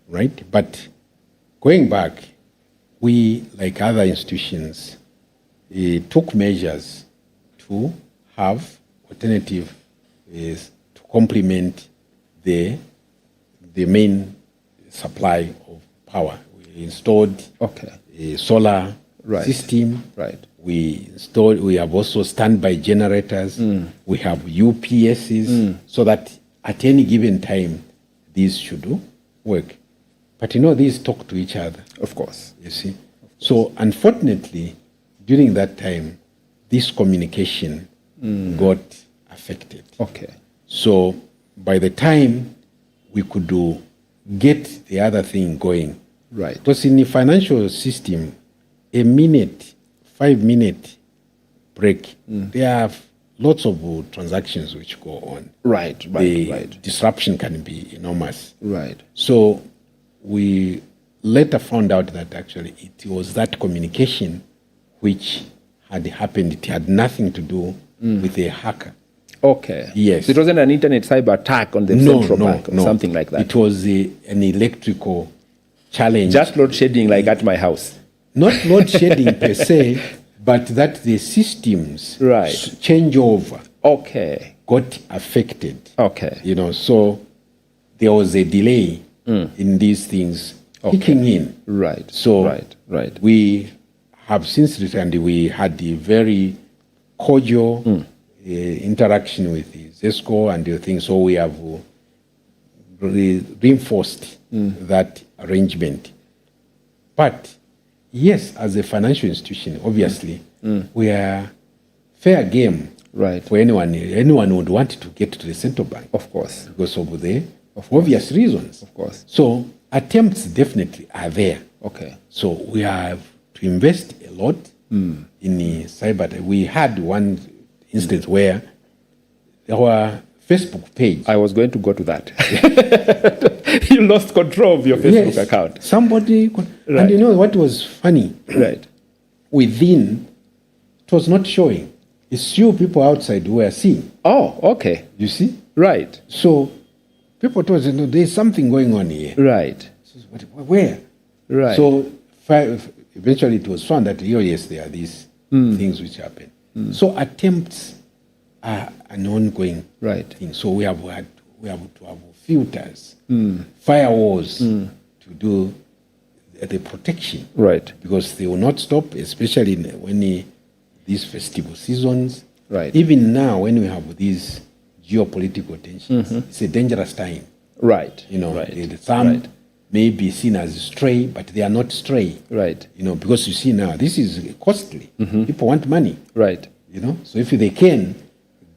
Right? But going back, we, like other institutions, took measures to have alternative is to complement the main supply of power. We installed a solar system. We have also standby generators. We have UPSs so that at any given time these should work. But you know, these talk to each other. Of course. You see? So unfortunately, during that time, this communication got affected. Okay. So by the time we could get the other thing going, Right. because in the financial system, a 5-minute break, there are lots of transactions which go on. Right, The right. disruption can be enormous. Right. So we later found out that actually it was that communication which had happened. It had nothing to do with a hacker. Okay. Yes. So it wasn't an internet cyber attack on the central bank or something like that. It was an electrical challenge. Just load shedding like at my house. Not load shedding per se, but that the systems Right. changeover Okay. got affected. Okay. You know, so there was a delay in these things kicking in. Right. So right. we have since returned. We had a very cordial interaction with the ZESCO and the things. So we have reinforced that arrangement. But yes, as a financial institution, obviously, we are fair game Right. for anyone. Anyone would want to get to the central bank. Of course. Because of the obvious reasons. Of course. So attempts definitely are there. Okay. So we have to invest a lot in the cyber. We had one instance where our Facebook page. I was going to go to that. You lost control of your Facebook account. Somebody, and you know what was funny? Right. Within, it was not showing. It's you people outside who were seeing. Oh, okay. You see? Right. So people told us, you know, there's something going on here. Right. Where? Right. So eventually it was found that, yes, there are these things which happen. So attempts are an ongoing thing. So we have to have filters, firewalls to do the protection. Right. Because they will not stop, especially when these festival seasons. Right. Even now, when we have these geopolitical tensions, it's a dangerous time. Right. You know, right. some may be seen as stray, but they are not stray. Right. You know, because you see now, this is costly. People want money. Right. You know, so if they can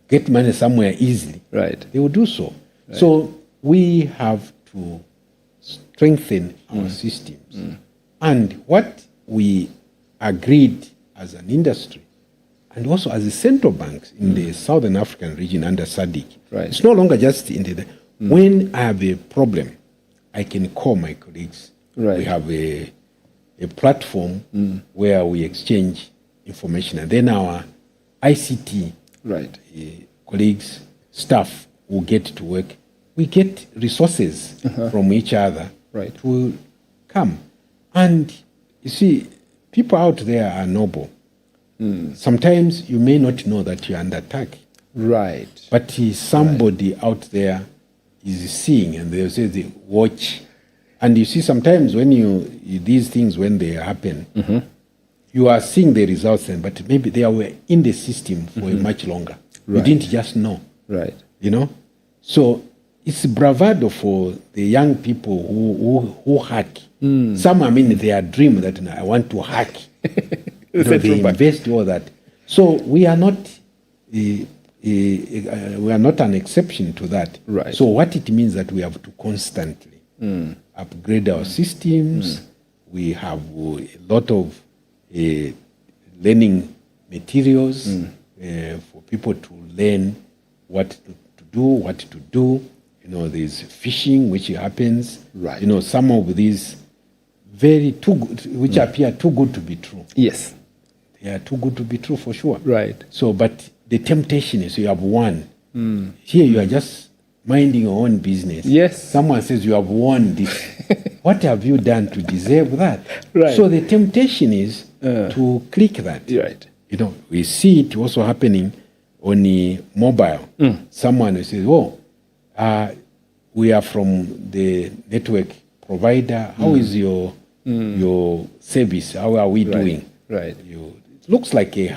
get money somewhere easily, right, they will do so. Right. So we have to strengthen our systems. And what we agreed as an industry, and also as the central banks in the Southern African region under SADC, it's no longer just in the... When I have a problem, I can call my colleagues. Right. We have a platform where we exchange information, and then our ICT colleagues, staff will get to work. We get resources from each other to come. And you see, people out there are noble. Sometimes you may not know that you're under attack. Right. But somebody out there is seeing, and they'll say, they watch. And you see, sometimes when these things, when they happen, you are seeing the results then, but maybe they were in the system for much longer. You didn't just know. Right. You know? So it's bravado for the young people who hack. Some, I mean, their dream that I want to hack. They invest all that. So we are not an exception to that. Right. So what it means that we have to constantly upgrade our systems. We have a lot of learning materials for people to learn what to do. You know, there's phishing, which happens. Right. You know, some of these which appear too good to be true. Yes. They are too good to be true for sure. Right. So, but the temptation is you have won. Here you are just minding your own business. Yes. Someone says you have won this. What have you done to deserve that? Right. So the temptation is to click that. Right. You know, we see it also happening on the mobile. Someone will say, we are from the network provider. How is your service? How are we doing? Right. It looks like a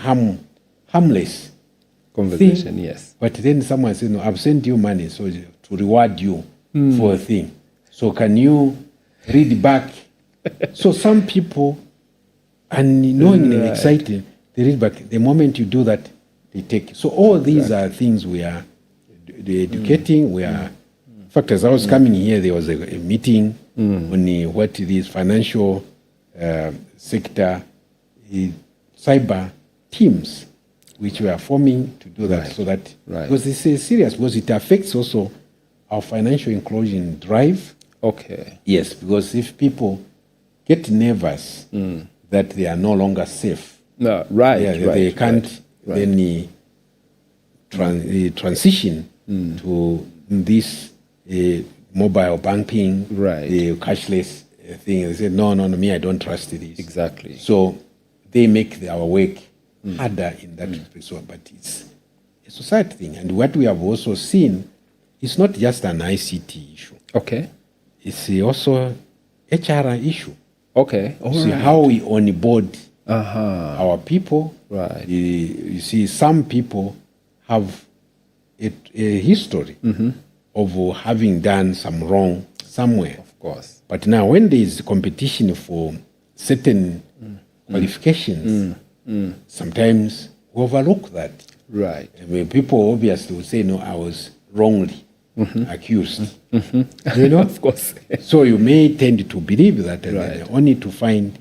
harmless conversation, thing, yes. But then someone says, no, I've sent you money so to reward you for a thing. So can you read back? So some people, and knowing and excited, they read back. The moment you do that, they take. So all these are things we are educating. We are. In fact, as I was coming here, there was a meeting on what it is financial sector cyber teams, which we are forming to do that, so that because this is serious, because it affects also our financial inclusion drive. Okay. Yes, because if people get nervous that they are no longer safe, they can't then transition to this mobile banking, the cashless thing. They say, no, me, I don't trust this. Exactly. So they make our work harder in that respect. But it's a society thing. And what we have also seen is not just an ICT issue. Okay. It's also HR issue. Okay. See how we onboard our people. Right. You see, some people have a history of having done some wrong somewhere. Of course. But now when there is competition for certain qualifications, sometimes we overlook that. Right. I mean, people obviously will say, no, I was wrongly accused. You know? Of course. So you may tend to believe that, only to find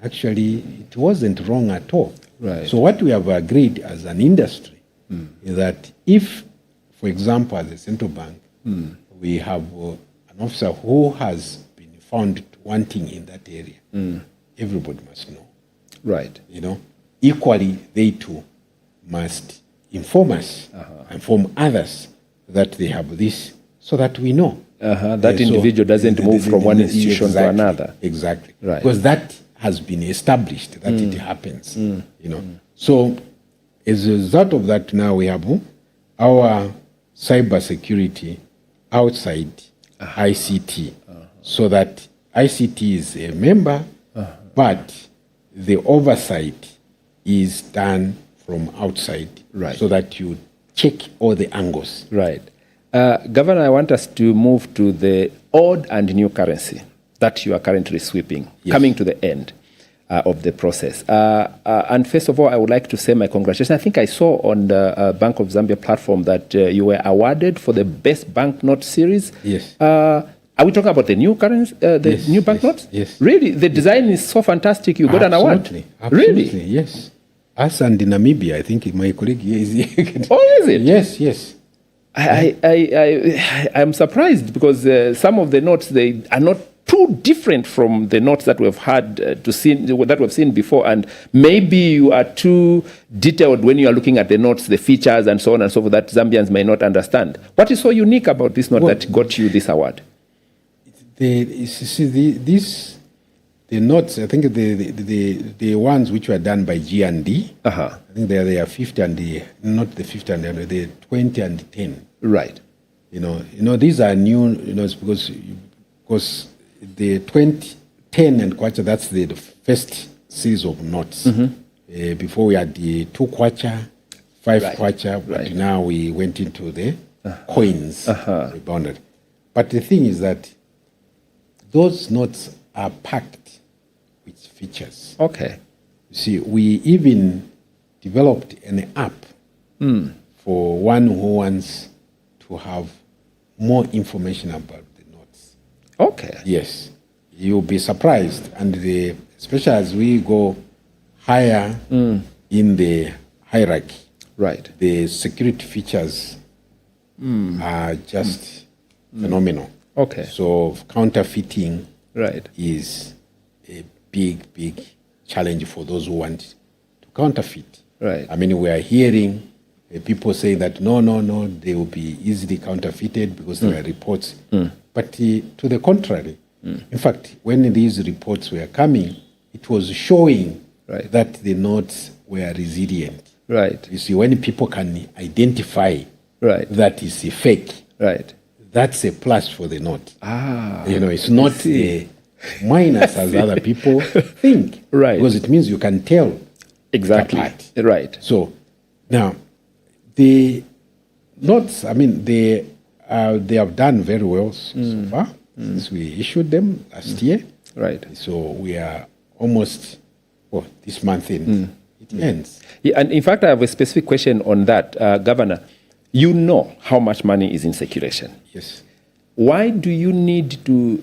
actually it wasn't wrong at all. Right. So what we have agreed as an industry is that if, for example, as a central bank, we have an officer who has been found wanting in that area, everybody must know. Right. You know, equally, they too must inform us, inform others that they have this, so that we know. That individual doesn't move from one institution to another. Exactly. Right. Because that has been established, that it happens. You know. So as a result of that, now we have our cybersecurity outside ICT, so that ICT is a member, but the oversight is done from outside, so that you check all the angles. Right. Governor, I want us to move to the old and new currency that you are currently sweeping, coming to the end of the process. And first of all, I would like to say my congratulations. I think I saw on the Bank of Zambia platform that you were awarded for the best banknote series. Yes. Are we talking about the new currency, new banknotes? Yes. Really? The design is so fantastic. You got an award? Absolutely. Really? Yes. Us and Namibia, I think my colleague here is here. Oh, is it? Yes. I'm surprised because some of the notes, they are not too different from the notes that we've had that we've seen before, and maybe you are too detailed when you are looking at the notes, the features and so on and so forth that Zambians may not understand. What is so unique about this note that got you this award? The notes, I think the ones which were done by G&D, I think they are 50 and not the 50 and the 20 and 10. Right. You know these are new. It's because the 20, 10 and kwacha, that's the first series of notes. Before we had the 2 kwacha, 5 kwacha, but now we went into the coins rebounded. But the thing is that those notes are packed with features. Okay. You see, we even developed an app for one who wants to have more information about the notes. Okay. Yes. You'll be surprised. And especially as we go higher in the hierarchy, the security features are just phenomenal. Okay. So counterfeiting is a big challenge for those who want to counterfeit. Right. I mean, we are hearing people say that no, they will be easily counterfeited because there are reports. But to the contrary, in fact, when these reports were coming, it was showing that the notes were resilient. Right. You see, when people can identify that is a fake, that's a plus for the note. It's not a minus as other people think. Right. Because it means you can tell. Exactly. Right. So now, the notes, I mean, the They have done very well so far since we issued them last year. Right. So we are almost, this month in, it ends. Yeah, and in fact, I have a specific question on that, Governor. You know how much money is in circulation. Yes. Why do you need to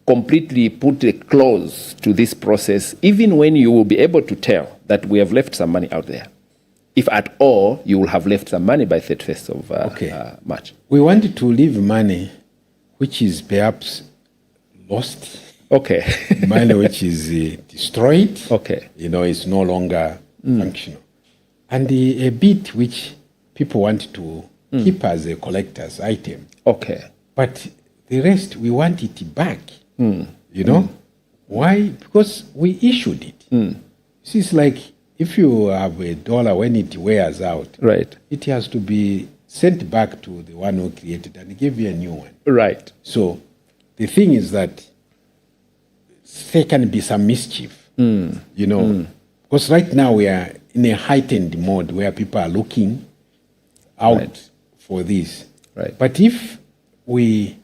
completely put a close to this process, even when you will be able to tell that we have left some money out there? If at all, you will have left some money by 31st of March. We wanted to leave money which is perhaps lost. Okay. Money which is destroyed. Okay. It's no longer functional. And a bit which people want to keep as a collector's item. Okay. But the rest, we want it back. Why? Because we issued it. It's like if you have a dollar, when it wears out, right, it has to be sent back to the one who created and give you a new one. Right. So the thing is that there can be some mischief, because right now we are in a heightened mode where people are looking out for this. Right. But if we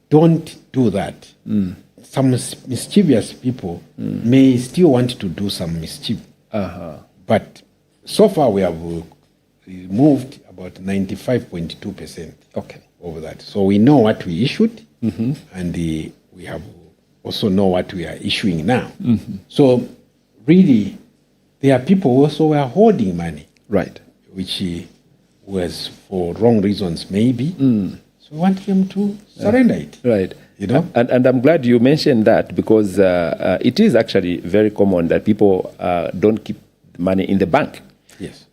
don't do that, some mischievous people may still want to do some mischief. But so far we have removed about 95.2% over that. So we know what we issued, and we have also know what we are issuing now. So really, there are people also who are holding money, right, which was for wrong reasons maybe. So we want them to surrender it. Right. And I'm glad you mentioned that, because it is actually very common that people don't keep money in the bank. Yes.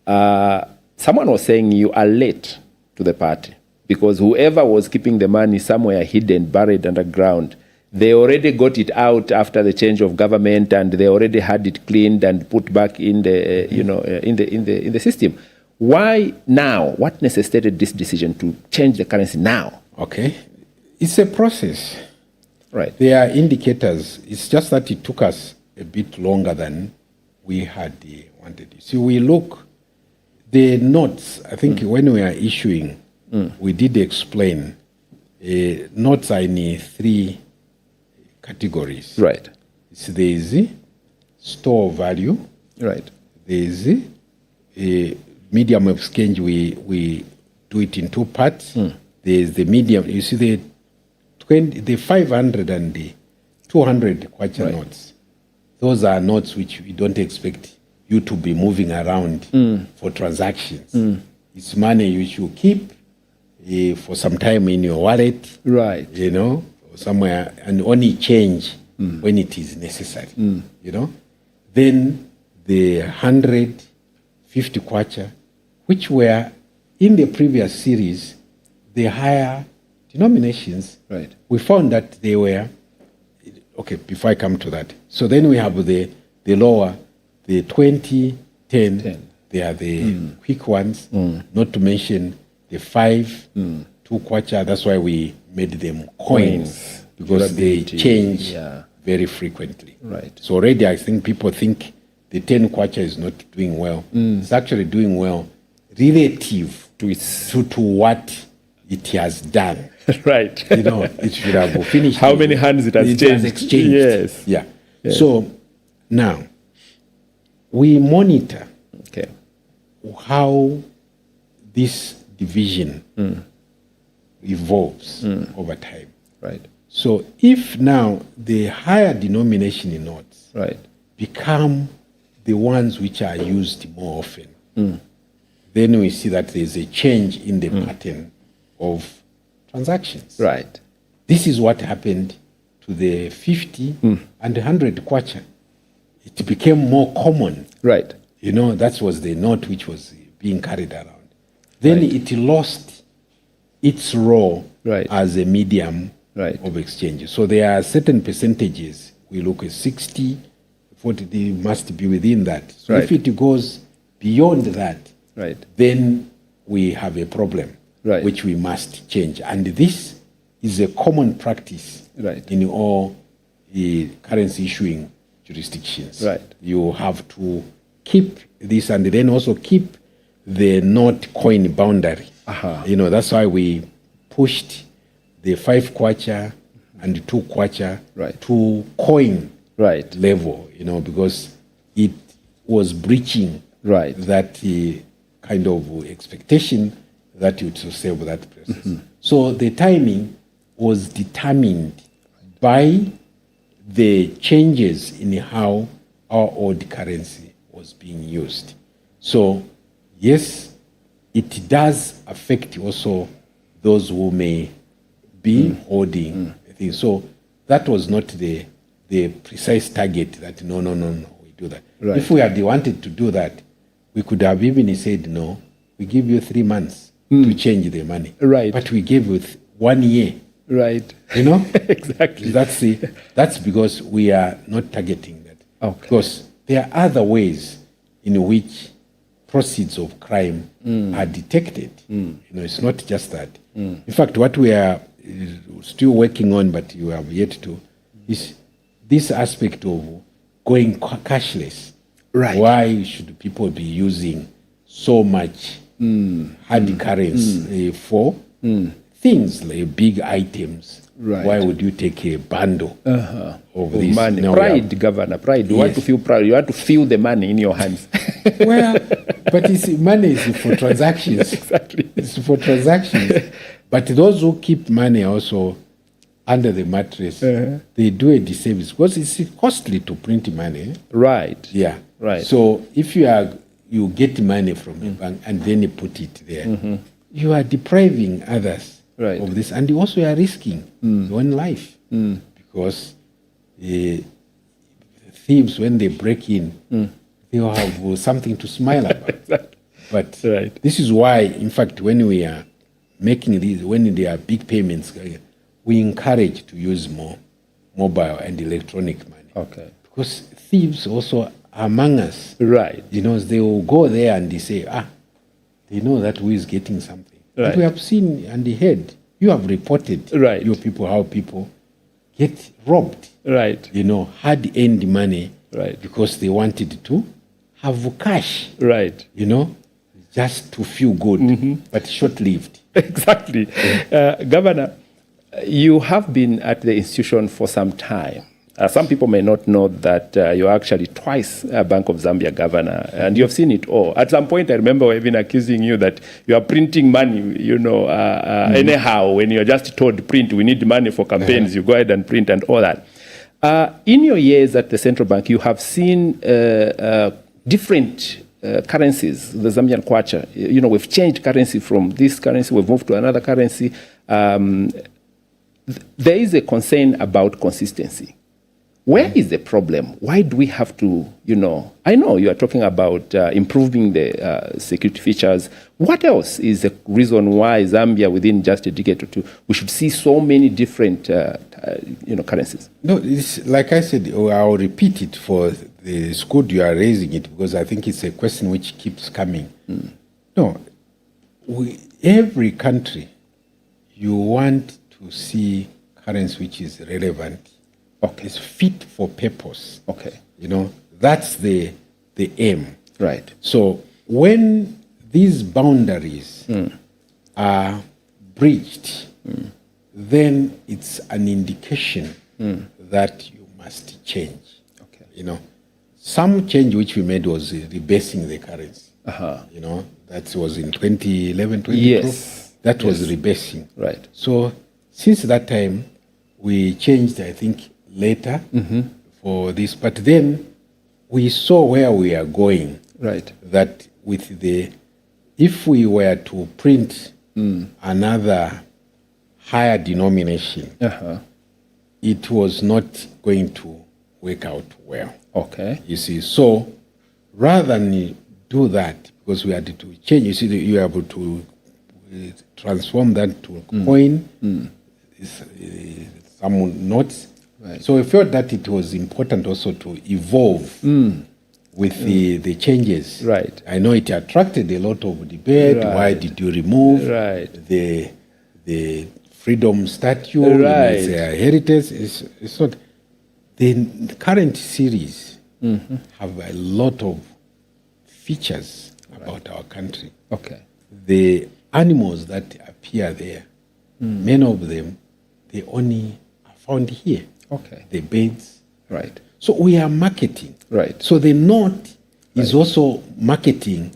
Someone was saying you are late to the party, because whoever was keeping the money somewhere hidden, buried underground, they already got it out after the change of government, and they already had it cleaned and put back in the in the system. Why now? What necessitated this decision to change the currency now? Okay, it's a process. Right. There are indicators. It's just that it took us a bit longer than we had wanted. See, we look the notes. I think when we are issuing, we did explain notes are in 3 categories. Right. There is store value. Right. There is a medium of exchange. We do it in 2 parts. There is the medium. You see the 500 and the 200 kwacha notes. Those are notes which we don't expect you to be moving around for transactions. It's money which you keep for some time in your wallet. Right. Somewhere, and only change when it is necessary. Then the 150 kwacha, which were in the previous series, the higher denominations, right, we found that they were, before I come to that. So then we have the lower, the 20, 10. They are the quick ones, not to mention the 5, 2 kwacha. That's why we made them coins, because they change very frequently. Right. So already I think people think the 10 kwacha is not doing well. It's actually doing well relative to what it has done. Right. It should have finished. How many hands it has exchanged. Yes. Yeah. So now we monitor how this division evolves over time. Right. So if now the higher denomination in notes become the ones which are used more often, then we see that there's a change in the pattern of transactions. Right. This is what happened to the 50 and 100 kwacha. It became more common. Right. That was the note which was being carried around. Then it lost its role as a medium of exchange. So there are certain percentages. We look at 60, 40, they must be within that. So if it goes beyond that, then we have a problem, which we must change. And this is a common practice in all the currency issuing jurisdictions. You have to keep this, and then also keep the note coin boundary. You know, that's why we pushed the 5 kwacha and 2 kwacha to coin level, you know, because it was breaching that kind of expectation that you to save that process. So the timing was determined by the changes in how our old currency was being used. So yes, it does affect also those who may be holding things. So that was not the precise target that no, we do that. If we had wanted to do that, we could have even said, no, we give you 3 months to change the money. But we gave it 1 year. You know? Exactly. That's because we are not targeting that. Okay. Because there are other ways in which proceeds of crime are detected. You know, it's not just that. In fact, what we are still working on, but you have yet to, is this aspect of going cashless. Why should people be using so much hard currency for things like big items? Why would you take a bundle of this money? Pride, Governor, pride. You want to feel proud. You want to feel the money in your hands. Well, but money is for transactions. Exactly. It's for transactions. But those who keep money also under the mattress, they do a disservice because it's costly to print money. Yeah. So if you get money from the bank and then you put it there, you are depriving others of this, and you also are risking your own life because thieves, when they break in, they will have something to smile about. But this is why, in fact, when we are making these, when there are big payments, we encourage to use more mobile and electronic money. Because thieves also are among us. You know, they will go there and they say, they know that who is getting something. But we have seen and heard, you have reported your people, how people get robbed. You know, hard-earned money because they wanted to have cash. You know, just to feel good, but short-lived. Exactly. Governor, you have been at the institution for some time. Some people may not know that you're actually twice a Bank of Zambia governor, and you've seen it all. At some point, I remember even accusing you that you are printing money, you know, anyhow, when you're just told print, we need money for campaigns, you go ahead and print and all that. In your years at the central bank, you have seen different currencies, the Zambian kwacha. You know, we've changed currency from this currency, we've moved to another currency. There is a concern about consistency. Where is the problem? Why do we have to, you know, I know you are talking about improving the security features. What else is the reason why Zambia, within just a decade or two, we should see so many different, you know, currencies? No, it's, like I said, I'll repeat it for it's good you are raising it because I think it's a question which keeps coming. No, every country, you want to see currency which is relevant. It's fit for purpose. You know, that's the aim. So when these boundaries are breached, then it's an indication that you must change. You know, some change which we made was rebasing the currency. You know, that was in 2011, 2012. That was rebasing. So since that time, we changed, I think, later for this. But then we saw where we are going. That with if we were to print another higher denomination, it was not going to work out well. You see, so rather than do that, because we had to change, you see, you are able to transform that to coin, some notes. So we felt that it was important also to evolve with the changes. I know it attracted a lot of debate. Why did you remove the freedom statue? It's a heritage. It's not. The current series have a lot of features about our country. The animals that appear there, many of them, they only are found here. Okay. The birds. Right. So we are marketing. Right. So the North is also marketing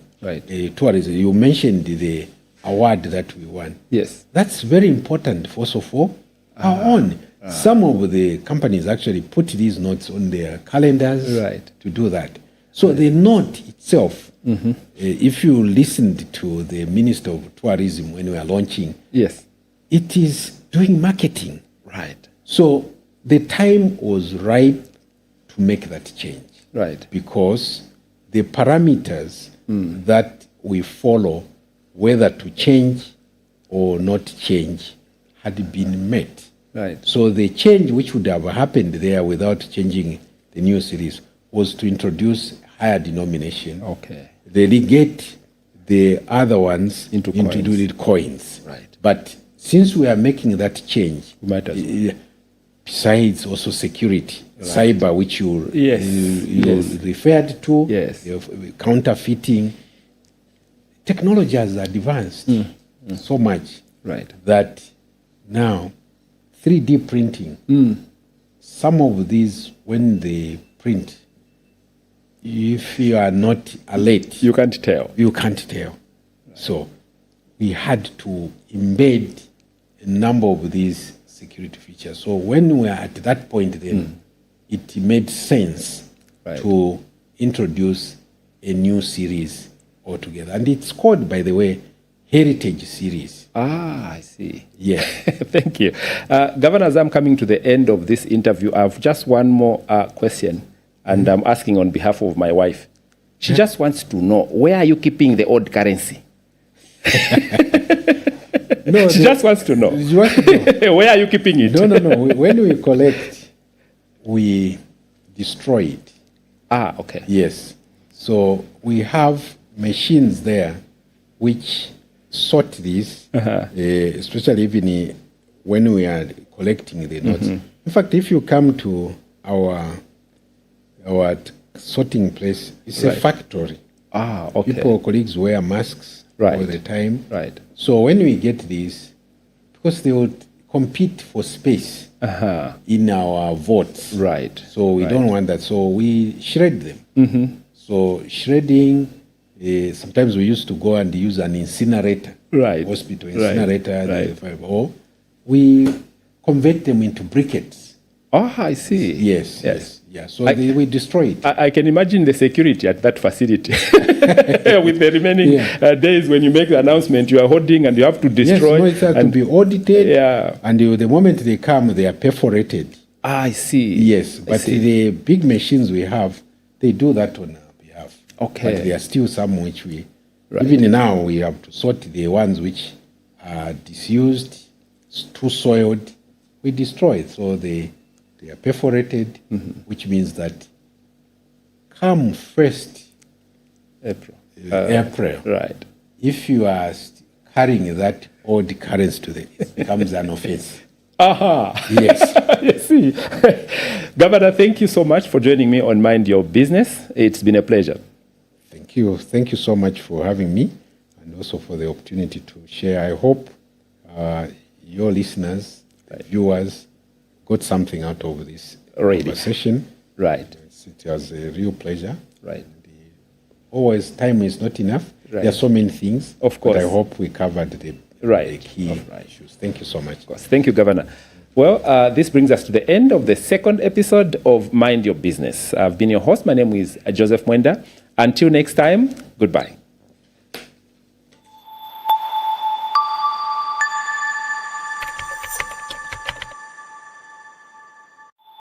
tourism. You mentioned the award that we won. Yes. That's very important, first of all. Our own. Some of the companies actually put these notes on their calendars to do that. So the note itself, if you listened to the Minister of Tourism when we are launching, it is doing marketing. Right. So the time was ripe to make that change. Right. Because the parameters that we follow, whether to change or not change, had been met. Right. So the change which would have happened there without changing the new series was to introduce higher denomination. Okay. Relegate the other ones into coins. Right. But since we are making that change, we might as well. Besides also security, cyber, which you referred to, counterfeiting, technology has advanced so much that now 3D printing, some of these, when they print, if you are not alert, you can't tell. You can't tell. So we had to embed a number of these security features. So when we are at that point, then it made sense to introduce a new series altogether. And it's called, by the way, Heritage Series. Ah, I see. Yes. Thank you. Governor, as I'm coming to the end of this interview, I have just one more question, and I'm asking on behalf of my wife. She just wants to know, where are you keeping the old currency? No, she just wants to know. Where are you keeping it? No. When we collect, we destroy it. Ah, okay. Yes. So we have machines there which sort this, especially even when we are collecting the notes. In fact, if you come to our sorting place, it's a factory. Ah, okay. Colleagues wear masks all the time. Right. So when we get these, because they will compete for space in our votes. Right. So we don't want that. So we shred them. So shredding, sometimes we used to go and use an incinerator. Hospital incinerator. Or we convert them into briquettes. Oh, I see. Yes. Yeah, so we destroy it. I can imagine the security at that facility. With the remaining days when you make the announcement, you are holding and you have to destroy. Yes, it has to be audited. And the moment they come, they are perforated. Ah, I see. Yes, but the big machines we have, they do that on our behalf. Okay. But there are still some which we, even now, we have to sort the ones which are disused, too soiled. We destroy it. So they are perforated, which means that come 1st April, if you are carrying that old currency to it becomes an offense. Yes. I see. Governor, thank you so much for joining me on Mind Your Business. It's been a pleasure. Thank you. Thank you so much for having me and also for the opportunity to share. I hope your listeners, viewers, got something out of this conversation. Right. It was a real pleasure. Right. Always time is not enough. Right. There are so many things. Of course. But I hope we covered the key issues. Thank you so much. Of course. Thank you, Governor. Well, this brings us to the end of the second episode of Mind Your Business. I've been your host. My name is Joseph Mwenda. Until next time, goodbye.